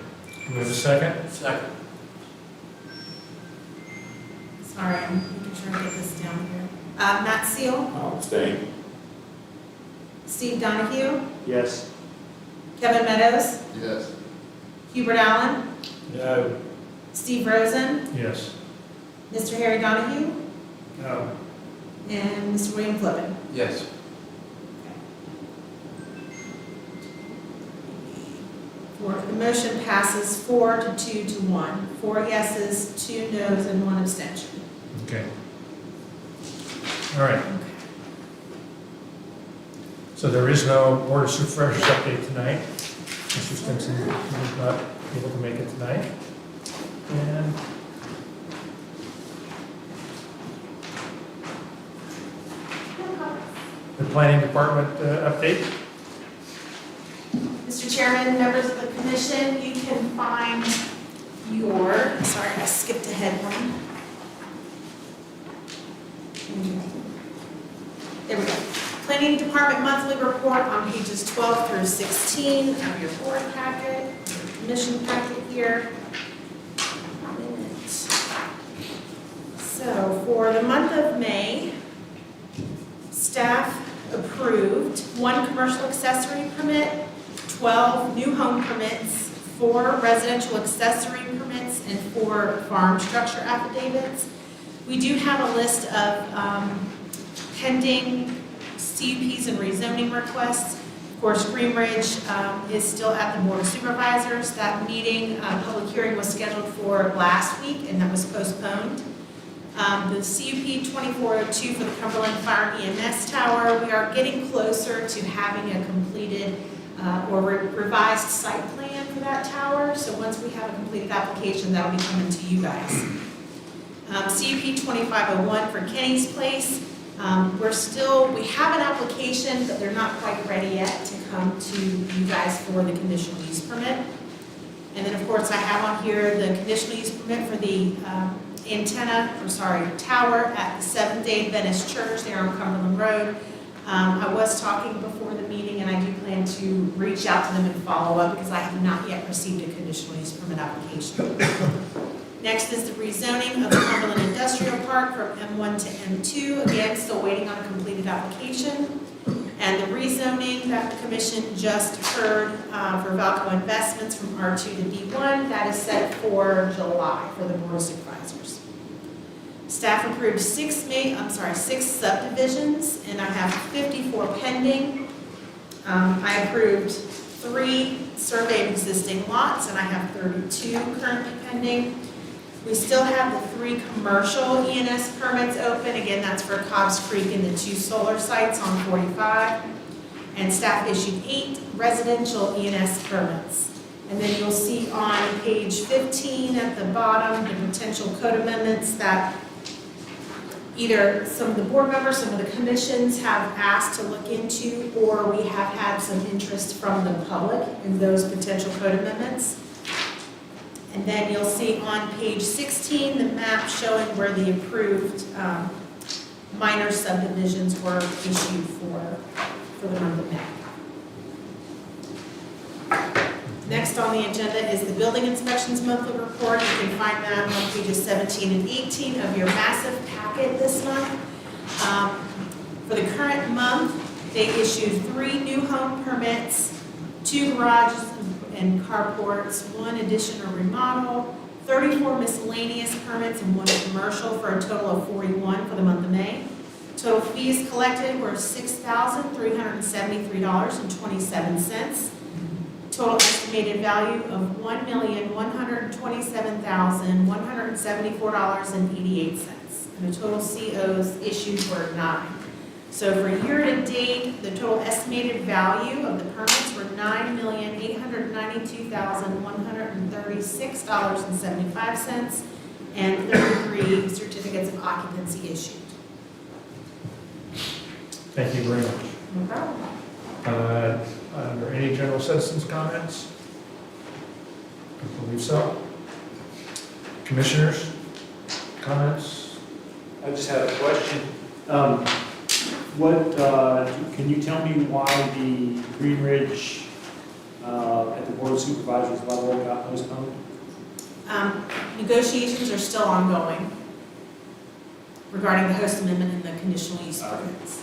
Do we have a second? Second. Sorry, I'm making sure I get this down here. Matt Seal, I'll abstain. Steve Donahue, Yes. Kevin Meadows, Yes. Hubert Allen, No. Steve Rosen, Yes. Mr. Harry Donahue, No. and Mr. William Flippin. Yes. The motion passes 4 to 2 to 1. 4 yeses, 2 noes, and 1 abstention. Okay. All right, Okay. so there is no Board of Supervisors update tonight. Mr. Stimson is not able to make it tonight. And the Planning Department update? Mr. Chairman, members of the commission, you can find your, sorry, I skipped ahead one. There we go. Planning Department monthly report on pages 12 through 16 of your board packet, your commission packet here. So for the month of May, staff approved 1 commercial accessory permit, 12 new home permits, 4 residential accessory permits, and 4 farm structure affidavits. We do have a list of pending CUPs and rezoning requests. Of course, Greenridge is still at the Board of Supervisors. That meeting, public hearing was scheduled for last week, and that was postponed. The CUP 2402 for the Cumberland Fire EMS Tower, we are getting closer to having a completed or revised site plan for that tower. So once we have a completed application, that will be coming to you guys. CUP 2501 for Kenny's Place. We have an application, but they're not quite ready yet to come to you guys for the conditional use permit. And then, of course, I have on here the conditional use permit for the tower at the Seventh-day Adventist Church there on Cumberland Road. I was talking before the meeting, and I do plan to reach out to them and follow up because I have not yet received a conditional use permit application. Next is the rezoning of the Cumberland Industrial Park from M1 to M2. Again, still waiting on a completed application. And the rezoning that the commission just heard for Valco Investments from R2 to D1, that is set for July for the Board of Supervisors. Staff approved six subdivisions, and I have 54 pending. I approved 3 surveyed existing lots, and I have 32 currently pending. We still have the 3 commercial ENS permits open. Again, that's for Cobb's Creek and the 2 solar sites on 45. And staff issued 8 residential ENS permits. And then you'll see on page 15 at the bottom, the potential code amendments that either some of the board members, some of the commissions have asked to look into, or we have had some interest from the public in those potential code amendments. And then you'll see on page 16, the map showing where the approved minor subdivisions were issued for the month of May. Next on the agenda is the building inspections monthly report. You can find that on pages 17 and 18 of your massive packet this month. For the current month, they issued 3 new home permits, 2 garages and carports, 1 addition or remodel, 34 miscellaneous permits, and 1 commercial, for a total of 41 for the month of May. Total fees collected were $6,373.27. Total estimated value of $1,127,174.88. And the total COs issued were 9. So for year-to-date, the total estimated value of the permits were $9,892,136.75, and 33 certificates of occupancy issued. Thank you very much. No problem. Are there any general citizens' comments? I believe so. Commissioners, comments? I just had a question. Can you tell me why the Green Ridge at the Board of Supervisors level got postponed? Negotiations are still ongoing regarding the host amendment and the conditional use permits.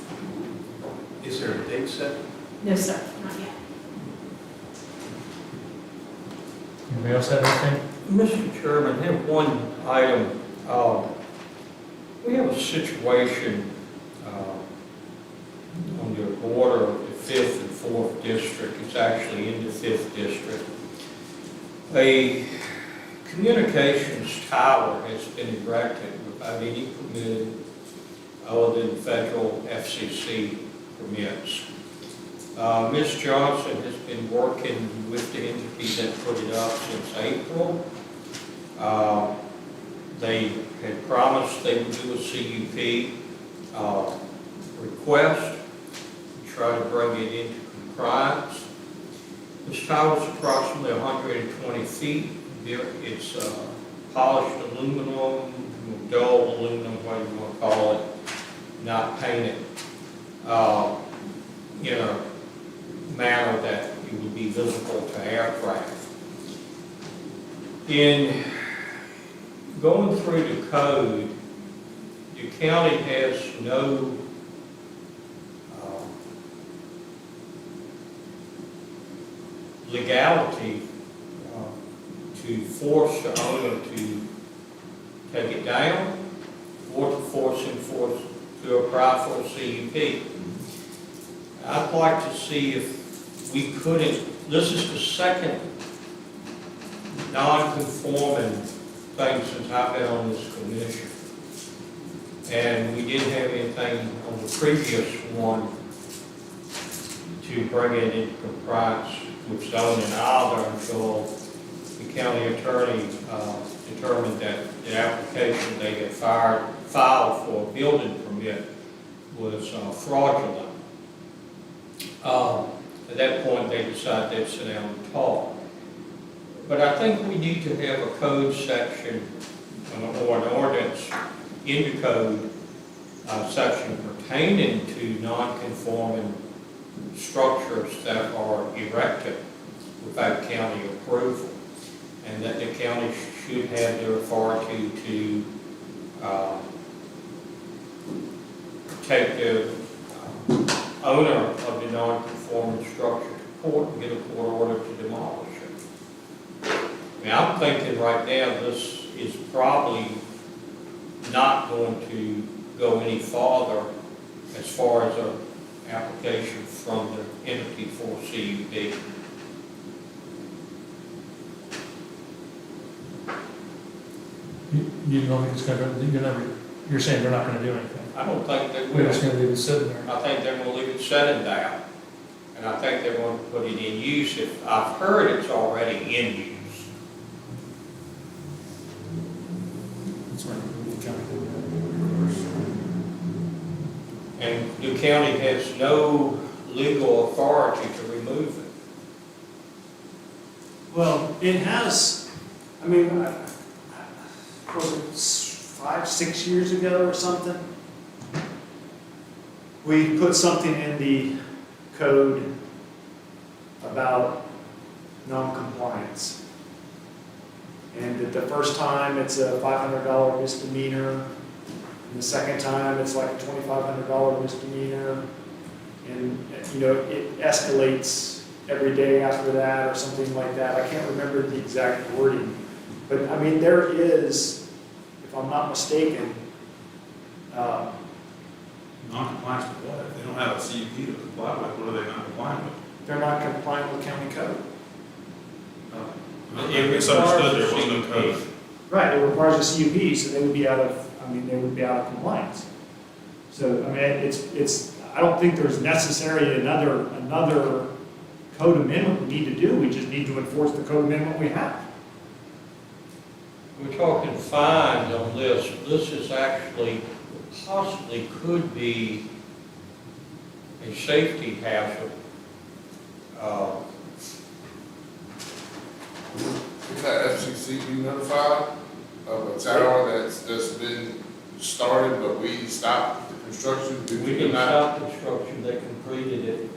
Is there a date set? No, sir, not yet. Anybody else have anything? Mr. Chairman, I have one item. We have a situation on the border of the 5th and 4th district. It's actually in the 5th district. A communications tower has been erected without any permit other than federal FCC permits. Ms. Johnson has been working with the entity that put it up since April. They had promised they would do a CUP request, try to bring it into compliance. This tower is approximately 120 feet. It's polished aluminum, dull aluminum, whatever you want to call it, not painted in a manner that it would be visible to aircraft. In going through the code, the county has no legality to force the owner to take it down or to force him to apply for a CUP. I'd like to see if we couldn't, this is the second non-conforming thing since I've been on this commission. And we didn't have anything on the previous one to bring it into compliance with zoning either until the county attorney determined that the application they had filed for a building permit was fraudulent. At that point, they decided they'd sit down and talk. But I think we need to have a code section or an ordinance in the code section pertaining to non-conforming structures that are erected without county approval, and that the county should have the authority to take the owner of the non-conforming structure to court and get a court order to demolish it. I mean, I'm thinking right now this is probably not going to go any farther as far as an application from the entity for CUP. You don't think it's gonna, you're saying they're not gonna do anything? I don't think they We're just will. gonna leave it sitting there. I think they're gonna leave it sitting down, and I think they're going to put it in use. If I've heard it's already in use. That's why the county did And the county has no legal authority to remove it. Well, it has, I mean, was it 5, 6 years ago or something? We put something in the code about non-compliance. And that the first time, it's a $500 misdemeanor, and the second time, it's like a $2,500 misdemeanor. And, you know, it escalates every day after that, or something like that. I can't remember the exact wording. But, I mean, there is, if I'm not mistaken, Non-compliance with what? If they don't have a CUP to comply with, what are they not complying with? they're not compliant with county code. I misunderstood, there was no code. Right, it requires a CUP, so they would be out of, I mean, they would be out of compliance. So, I mean, it's, I don't think there's necessarily another code amendment we need to do. We just need to enforce the code amendment we have. We're talking fines on this. This is actually, possibly could be a safety hazard. Is that FCC be notified of a tower that's been started, but we stopped the construction? Did We we didn't not? stop construction, they completed it.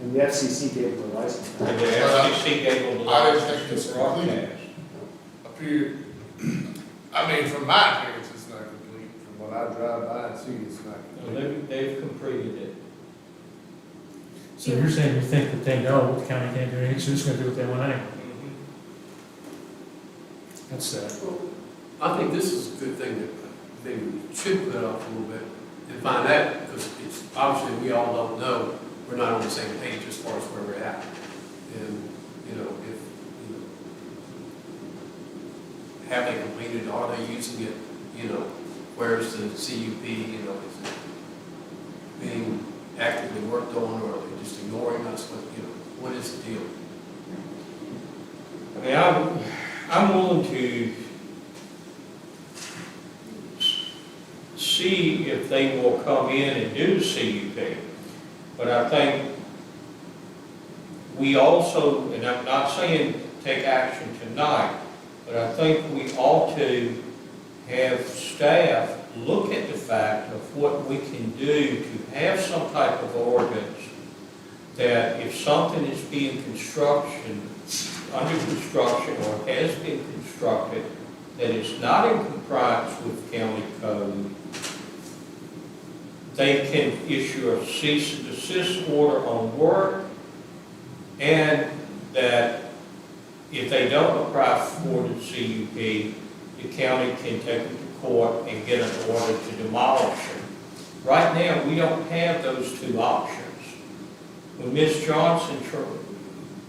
And the FCC gave them the license. And the FCC gave them the I didn't think license it's to broadcast. Appear, I mean, from my appearance, it's not complete. From what I drive by and see, it's not So complete. they've completed it. So you're saying you think that they know the county can't do anything, so they're just gonna do what they want anyway? That's sad. I think this is a good thing that they should put off a little bit and find out, because it's, obviously, we all don't know, we're not on the same page as far as where we're at. And, you know, if, you know, have they completed, are they using it, you know, where's the CUP, you know, is it being actively worked on, or are they just ignoring us, what, you know, what is the deal? I mean, I'm willing to see if they will come in and do CUP. But I think we also, and I'm not saying take action tonight, but I think we ought to have staff look at the fact of what we can do to have some type of ordinance that if something is being under construction or has been constructed that is not in compliance with county code, they can issue a cease and desist order on work, and that if they don't apply for the CUP, the county can take it to court and get an order to demolish it. Right now, we don't have those two options. When Ms. Johnson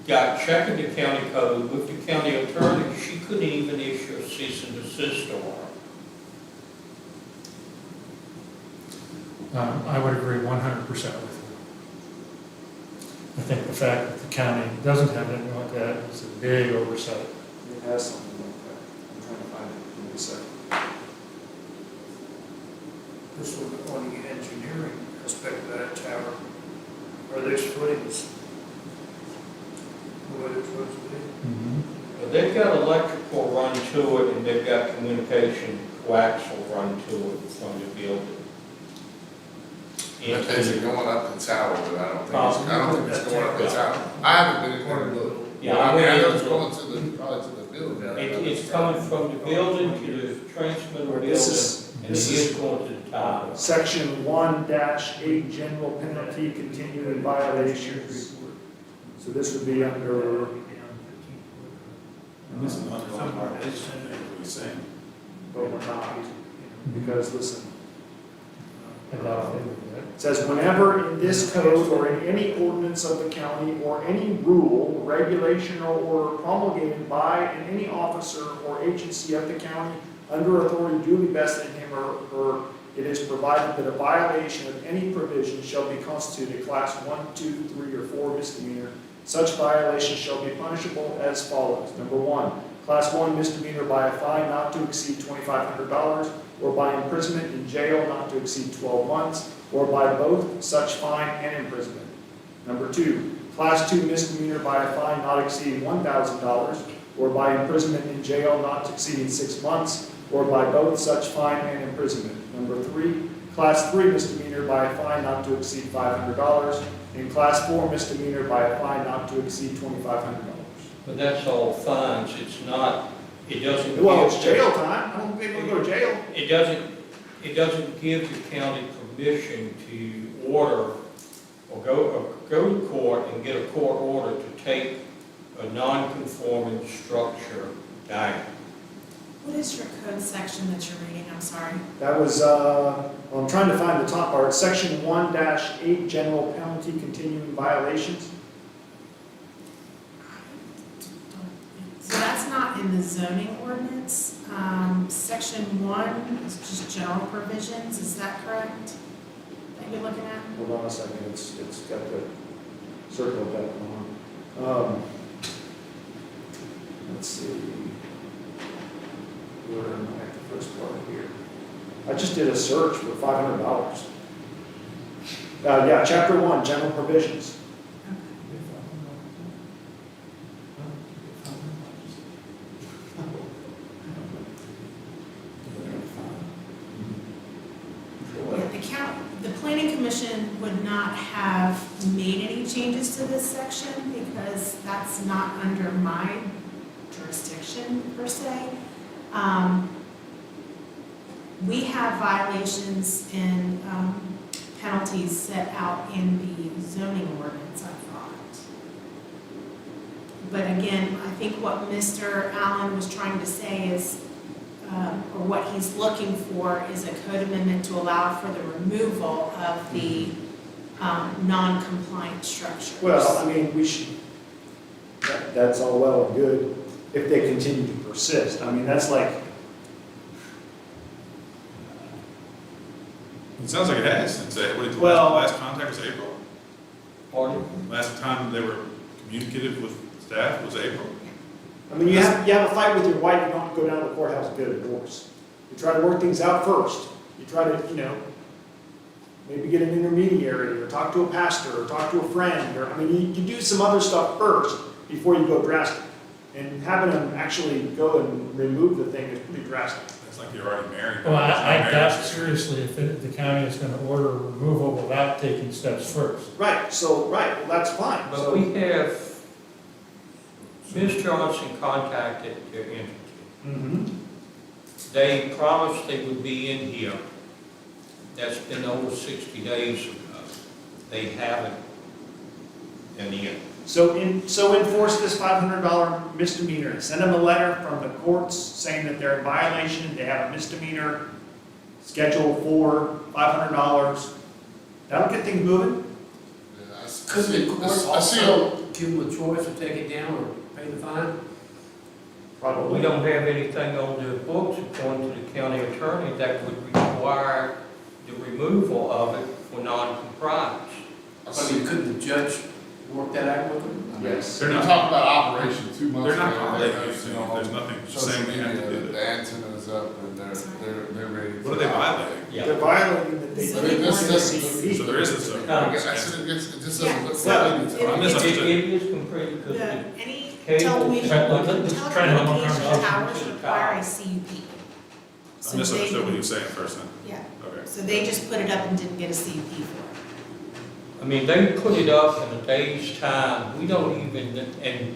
got checking the county code with the county attorney, she couldn't even issue a cease and desist order. I would agree 100% with you. I think the fact that the county doesn't have anything like that is a big oversight. It has something like that. I'm trying to find it. Give me a second. This one, on the engineering aspect of that tower, are those footings the way they're supposed to be? But they've got electrical run to it, and they've got communication coaxial run to it from the building. Is it going up the tower, but I don't think it's going up the tower. I haven't been in there to look. Yeah, I mean, I know it's I going to the, probably to the building. It's coming from the building to the transmitter building, This and it is going to the tower. Section 1-8, general penalty, continuing violations. So this would be under, And this is not the only part, it's what he's saying. but we're not, you know, because listen. And now I think that. It says, whenever in this code or in any ordinance of the county or any rule, regulation, or order promulgated by any officer or agency of the county under authority duly vested in him or her, it is provided that a violation of any provision shall be constituted a class 1, 2, 3, or 4 misdemeanor. Such violation shall be punishable as follows. Number 1, class 1 misdemeanor by a fine not to exceed $2,500, or by imprisonment in jail not to exceed 12 months, or by both such fine and imprisonment. Number 2, class 2 misdemeanor by a fine not exceeding $1,000, or by imprisonment in jail not exceeding 6 months, or by both such fine and imprisonment. Number 3, class 3 misdemeanor by a fine not to exceed $500, and class 4 misdemeanor by a fine not to exceed $2,500. But that's all fines, it's not, it doesn't. Well, give- it's jail time. I don't think we'll go to jail. It doesn't give the county permission to order or go to court and get a court order to take a non-conforming structure down. What is your code section that you're reading? I'm sorry. That was, well, I'm trying to find the top part. Section 1-8, general penalty continuing violations. So that's not in the zoning ordinance. Section 1 is just general provisions, is that correct? That you're looking at? Hold on a second, it's got the circle back on. Let's see. Where am I at the first part here? I just did a search for $500. Yeah, chapter 1, general provisions. The planning commission would not have made any changes to this section because that's not under my jurisdiction per se. We have violations and penalties set out in the zoning ordinance, I thought. But again, I think what Mr. Allen was trying to say is, or what he's looking for is a code amendment to allow for the removal of the non-compliant structures. Well, I mean, we should, that's all well and good if they continue to persist. I mean, that's like, It sounds like it has, since, what, the Well- last contact was April? Pardon? Last time they were communicative with staff was April? I mean, you have a fight with your wife, you don't go down to the courthouse and get a divorce. You try to work things out first. You try to, you know, maybe get an intermediary, or talk to a pastor, or talk to a friend, or, I mean, you do some other stuff first before you go drastic. And having them actually go and remove the thing is pretty drastic. It's like you're already married. Well, I Marriage doubt is- seriously if the county is gonna order removal without taking steps first. Right, well, that's fine. But So, we have, Ms. Johnson contacted their entity. Mhm. They promised they would be in here. That's been over 60 days ago. They haven't in the end. So enforce this $500 misdemeanor. Send them a letter from the courts saying that they're in violation, they have a misdemeanor, scheduled for $500. That'll get things moving. Yeah, I Couldn't the see, court I see, also give them a choice to take it down or pay the fine? Probably. We don't have anything on the books, according to the county attorney, that would require the removal of it for non-compliance. I I see. mean, couldn't the judge work that out with them? Yes. They're We're not- talking about operation 2 months They're not ago, violating they- anything. you know, There's nothing social saying they have media, to do the that. antenna's up and they're ready. What are they violating? Yeah. They're violating that they So didn't this want to doesn't- see So there is a zone. I guess, it just doesn't Yeah. look Yeah. like It- I It misunderstood. is complete, because The, the any Cable- telecommunication Trying to have a telecommunication conversation. towers require a CUP. I So misunderstood what they, you were saying first then. yeah, Okay. so they just put it up and didn't get a CUP for it. I mean, they put it up in a day's time, we don't even, and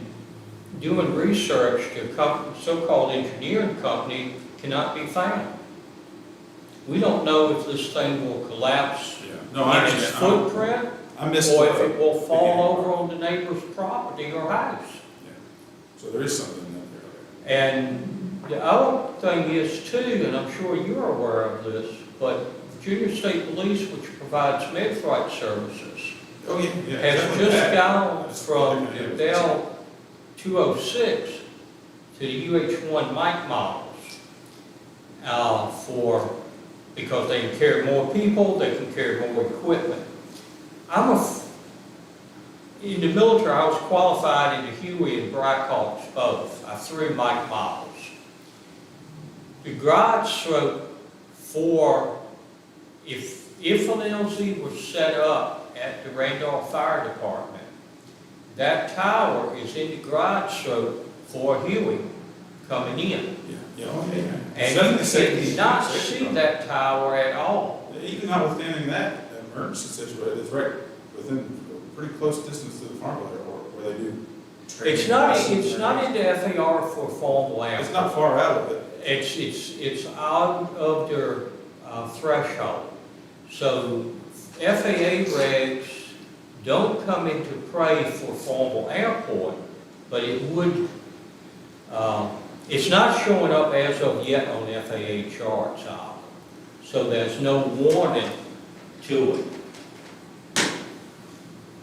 doing research, the so-called engineering company cannot be found. We don't know if this thing will collapse Yeah. No, I in its understand. footprint, I missed. or if the it will fall beginning over part. on the neighbor's property or house. So there is something in there. And The other thing is too, and I'm sure you're aware of this, but Virginia State Police, which provides med-flight services, Oh, yeah, yeah. has definitely just that. gone That's from what they're the gonna do. Bell 206 to the UH-1 Mike models because they can carry more people, they can carry more equipment. In the military, I was qualified in the Huey and Blackhawks both. I threw Mike models. The garage slope for, if an LZ was set up at the Randolph Fire Department, that tower is in the garage slope for Huey coming in. Yeah, oh, yeah. And Definitely you safety- cannot safety see problem. that tower at all. Even notwithstanding that emergency situation, it's right within a pretty close distance to the Farmville Airport where they do training. It's not lessons. in the FAR for formal It's airport. not far out of it. It's out of their threshold. So FAA regs don't come into play for formal airport, but it would, it's not showing up as of yet on FAA charts, so there's no warning to it.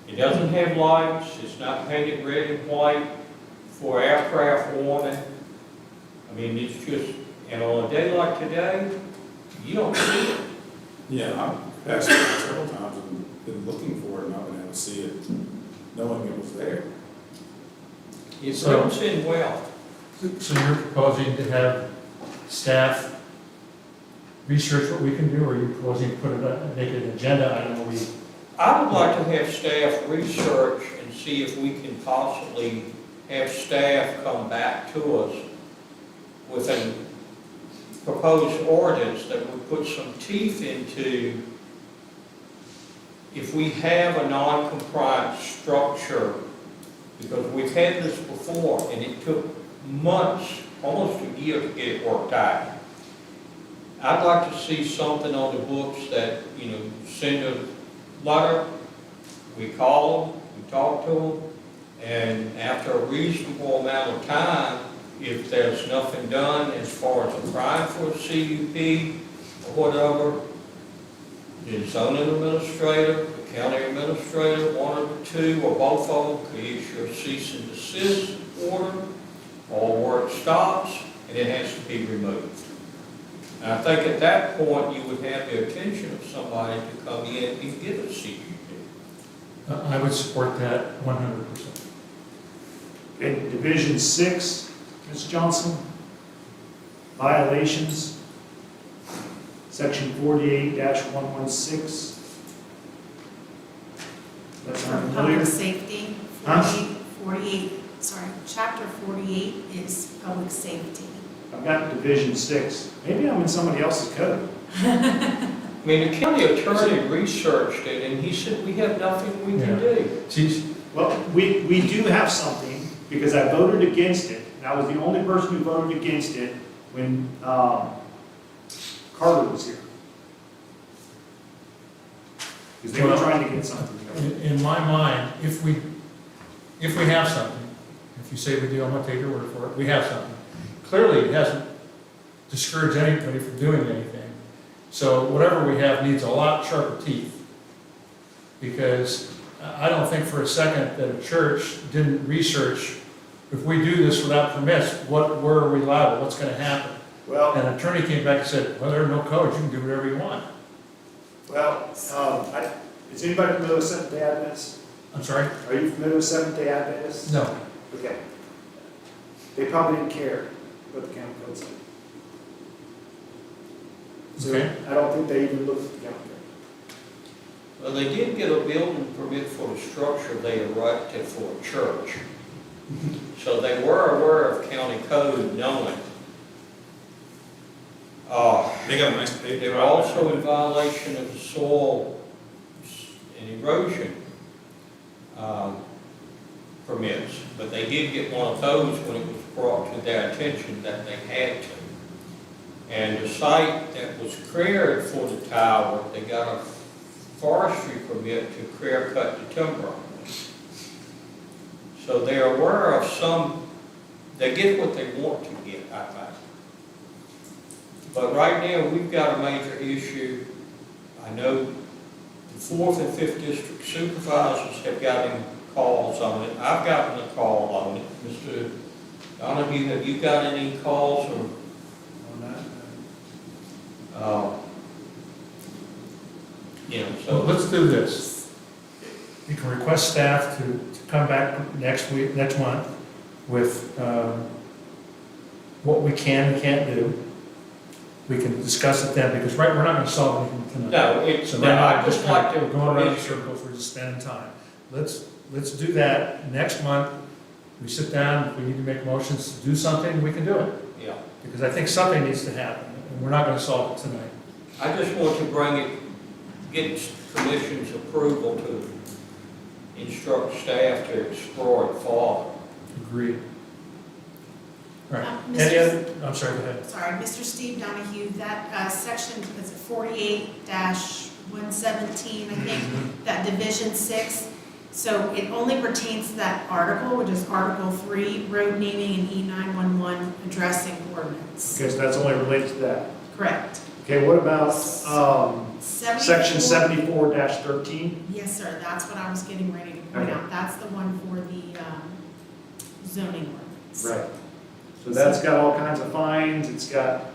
It doesn't have lights, it's not painted red and white for aircraft warning. I mean, it's just, and on a day like today, you don't see it. Yeah, I've passed it several times and been looking for it and not been able to see it, knowing it was there. It So- runs in well. So you're proposing to have staff research what we can do, or are you proposing to put it, make it an agenda item where we? I would like to have staff research and see if we can possibly have staff come back to us with a proposed ordinance that would put some teeth into if we have a non-compliant structure, because we've had this before and it took months, almost a year to get it worked out. I'd like to see something on the books that, send a letter, we call them, we talk to them, and after a reasonable amount of time, if there's nothing done as far as applying for a CUP or whatever, the zoning administrator, the county administrator, one of the two or both of them could issue a cease and desist order, or where it stops, and it has to be removed. And I think at that point, you would have the attention of somebody to come in and get a CUP. I would support that 100%. In Division 6, Ms. Johnson, violations, Section 48-116. That's For unfamiliar. public safety, Huh? 48, chapter 48 is public safety. I've got Division 6. Maybe I'm in somebody else's code. I mean, the county attorney researched it, and he said, we have nothing we can Yeah. do. See, Well, we do have something, because I voted against it, and I was the only person who voted against it when Carter was here. Because they were Well, trying to get something. in my mind, if we have something, if you say we do, I'm gonna take your word for it, we have something. Clearly, it hasn't discouraged anybody from doing anything. So whatever we have needs a lot sharper teeth. Because I don't think for a second that a church didn't research, if we do this without permits, where are we liable, what's gonna happen? Well, And an attorney came back and said, well, there are no codes, you can do whatever you want. is anybody familiar with Seventh-day Adventists? I'm sorry? Are you familiar with Seventh-day Adventists? No. Okay. They probably didn't care what the county code said. So Okay. I don't think they even looked at the county code. Well, they did get a building permit for the structure they erected for a church. So they were aware of county code knowing. They got a nice paved They were driveway. also in violation of the soil and erosion permits, but they did get one of those when it was brought to their attention that they had to. And the site that was cleared for the tower, they got a forestry permit to clear cut the timber on it. So they're aware of some, they get what they want to get, I think. But right now, we've got a major issue. I know the 4th and 5th district supervisors have gotten calls on it. I've gotten a call on it. Mr. Donahue, have you got any calls or? On that. You know, So so, let's do this. You can request staff to come back next month with what we can and can't do. We can discuss it then, because we're not gonna solve anything tonight. no, it's, So no, we're not I just just like to. going around in circles, we're just spending time. Let's do that next month. We sit down, if we need to make motions to do something, we can do it. Yeah, Because I think something needs to happen, and we're not gonna solve it tonight. I just want to bring it, get commission's approval to instruct staff to explore it further. Agreed. All right, Mr. any other, I'm sorry, go ahead. Sorry, Mr. Steve Donahue, that section, is it 48-117, I think, that Division 6, so it only pertains to that article, which is Article 3, road naming and E911 addressing ordinance. Okay, so that's only related to that. Correct. Okay, what about, section 74 74-13? Yes, sir, that's what I was getting ready to point Okay. out. That's the one for the zoning ordinance. Right. So that's got all kinds of fines, it's got,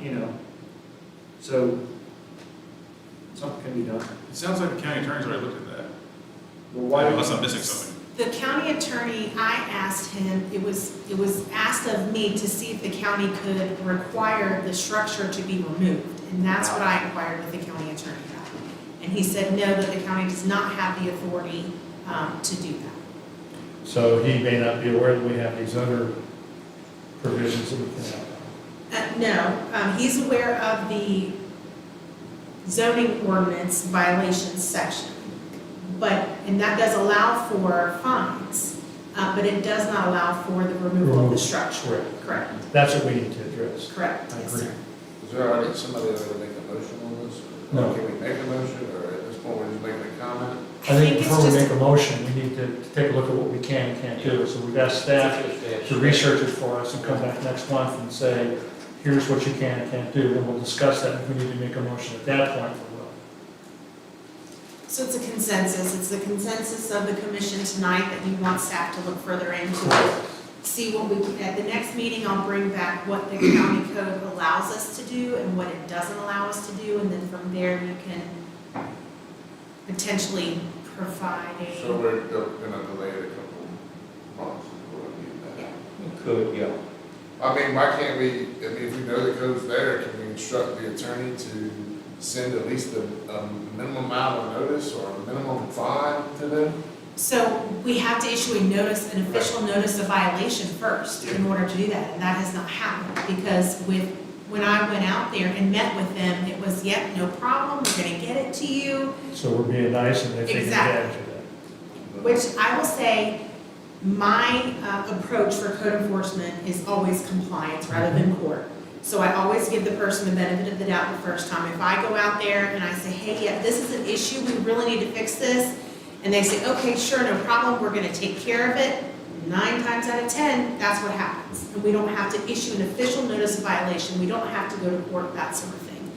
so something can be done. It sounds like the county attorney's already looked at that. Well, why Unless I'm missing something. The county attorney, I asked him, it was asked of me to see if the county could require the structure to be removed. And that's what I inquired with the county attorney about. And he said no, that the county does not have the authority to do that. So he may not be aware that we have these other provisions that we can have. No, he's aware of the zoning ordinance violations section. And that does allow for fines, but it does not allow for the removal of the structure. Correct. Correct, That's what we need to address. correct, I yes, agree. sir. Is there already somebody that would make a motion on this? No. Can we make a motion, or at this point, we're just making a comment? I think it's before we just- make a motion, we need to take a look at what we can and can't do. So we've asked staff to research it for us and come back next month and say, here's what you can and can't do, and we'll discuss that. If we need to make a motion at that point, we will. So it's a consensus, it's the consensus of the commission tonight that you want staff to look further into it. See what we, at the next meeting, I'll bring back what the county code allows us to do and what it doesn't allow us to do, and then from there you can potentially provide So a, we're gonna delay it a couple months, is what I mean. You could, yeah. I mean, why can't we, if we know the code's there, can we instruct the attorney to send at least a minimum amount of notice or a minimum fine to them? so we have to issue a notice, an official notice of violation first in order to do that, and that has not happened, because when I went out there and met with them, it was, yep, no problem, we're gonna get it to you. So we're being nice and they're taking Exactly. advantage of that. Which I will say, my approach for code enforcement is always compliance rather than court. So I always give the person the benefit of the doubt the first time. If I go out there and I say, hey, yeah, this is an issue, we really need to fix this, and they say, okay, sure, no problem, we're gonna take care of it, 9 times out of 10, that's what happens. And we don't have to issue an official notice of violation, we don't have to go to court, that sort of thing.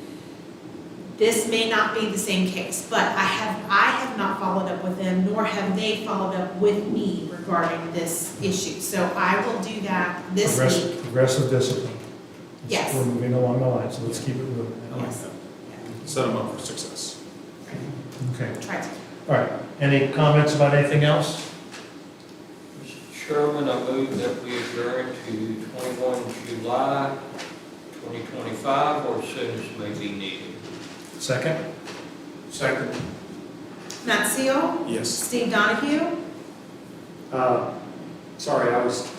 This may not be the same case, but I have not followed up with them, nor have they followed up with me regarding this issue. So I will do that this week. Progressive discipline. Yes. We're moving along the line, so let's keep it moving. I like Yes. that. Set them up for success. Okay. Try to. All right. Any comments about anything else? Mr. Chairman, I move that we adjourn to 21 July 2025, or as soon as may be needed. Second? Second. Matt Seal, Yes. Steve Donahue, Sorry,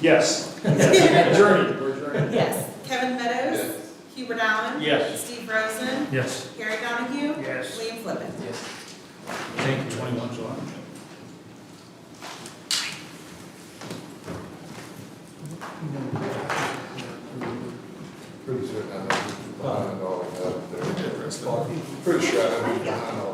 yes. Adjourned. We're adjourned. yes. Kevin Meadows, Yes. Hubert Allen, Yes. Steve Rosen, Yes. Gary Donahue, Yes. Liam Flippin. Thank you. 21 July. Pretty sure I know who's behind all of that. Yeah, Pretty sure I know who's behind all